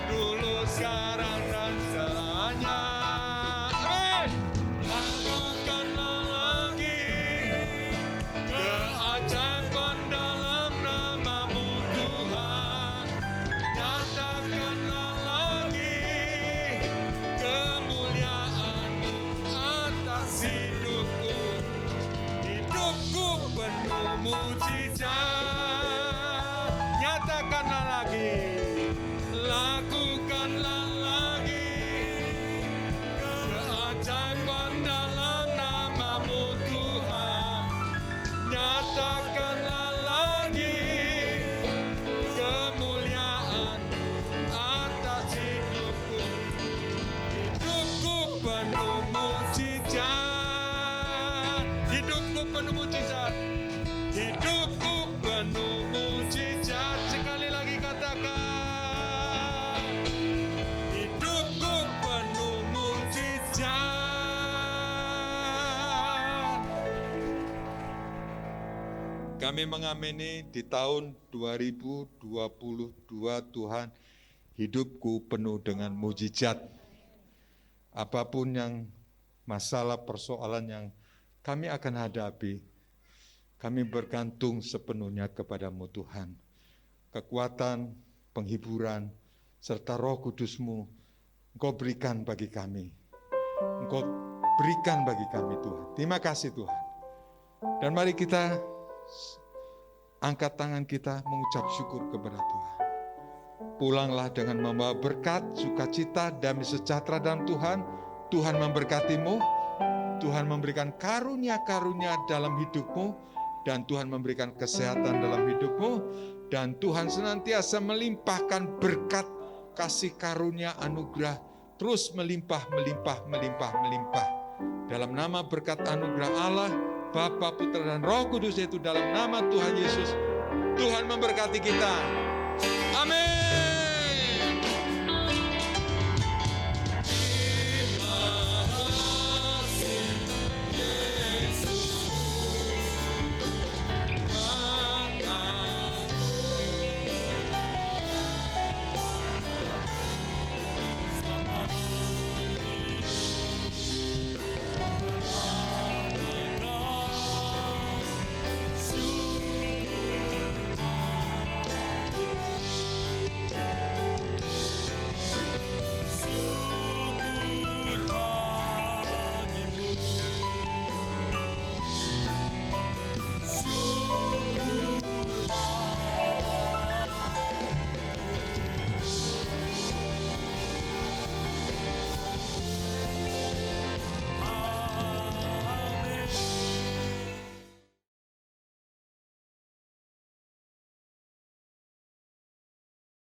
[SPEAKER 3] dulu, sekarang, dan selamanya. Lakukanlah lagi keajaiban dalam nama-Mu Tuhan. Nyatakanlah lagi kemuliaan-Mu atas hidupku. Hidupku penuh mujizat. Nyatakanlah lagi, lakukanlah lagi keajaiban dalam nama-Mu Tuhan. Nyatakanlah lagi kemuliaan atas hidupku. Hidupku penuh mujizat. Hidupku penuh mujizat. Hidupku penuh mujizat. Sekali lagi katakan, hidupku penuh mujizat. Kami mengamini di tahun 2022 Tuhan, hidupku penuh dengan mujizat. Apapun yang masalah persoalan yang kami akan hadapi, kami bergantung sepenuhnya kepada-Mu Tuhan. Kekuatan, penghiburan, serta Roh Kudus-Mu, Engkau berikan bagi kami. Engkau berikan bagi kami Tuhan. Terima kasih Tuhan. Dan mari kita angkat tangan kita mengucap syukur kepada Tuhan. Pulanglah dengan membawa berkat, sukacita, damai sejahtera dalam Tuhan. Tuhan memberkati-Mu, Tuhan memberikan karunia-karunia dalam hidupmu, dan Tuhan memberikan kesehatan dalam hidupmu, dan Tuhan senantiasa melimpahkan berkat, kasih karunia, anugerah, terus melimpah, melimpah, melimpah, melimpah. Dalam nama berkat anugerah Allah, Bapa, Putra, dan Roh Kudus, yaitu dalam nama Tuhan Yesus, Tuhan memberkati kita.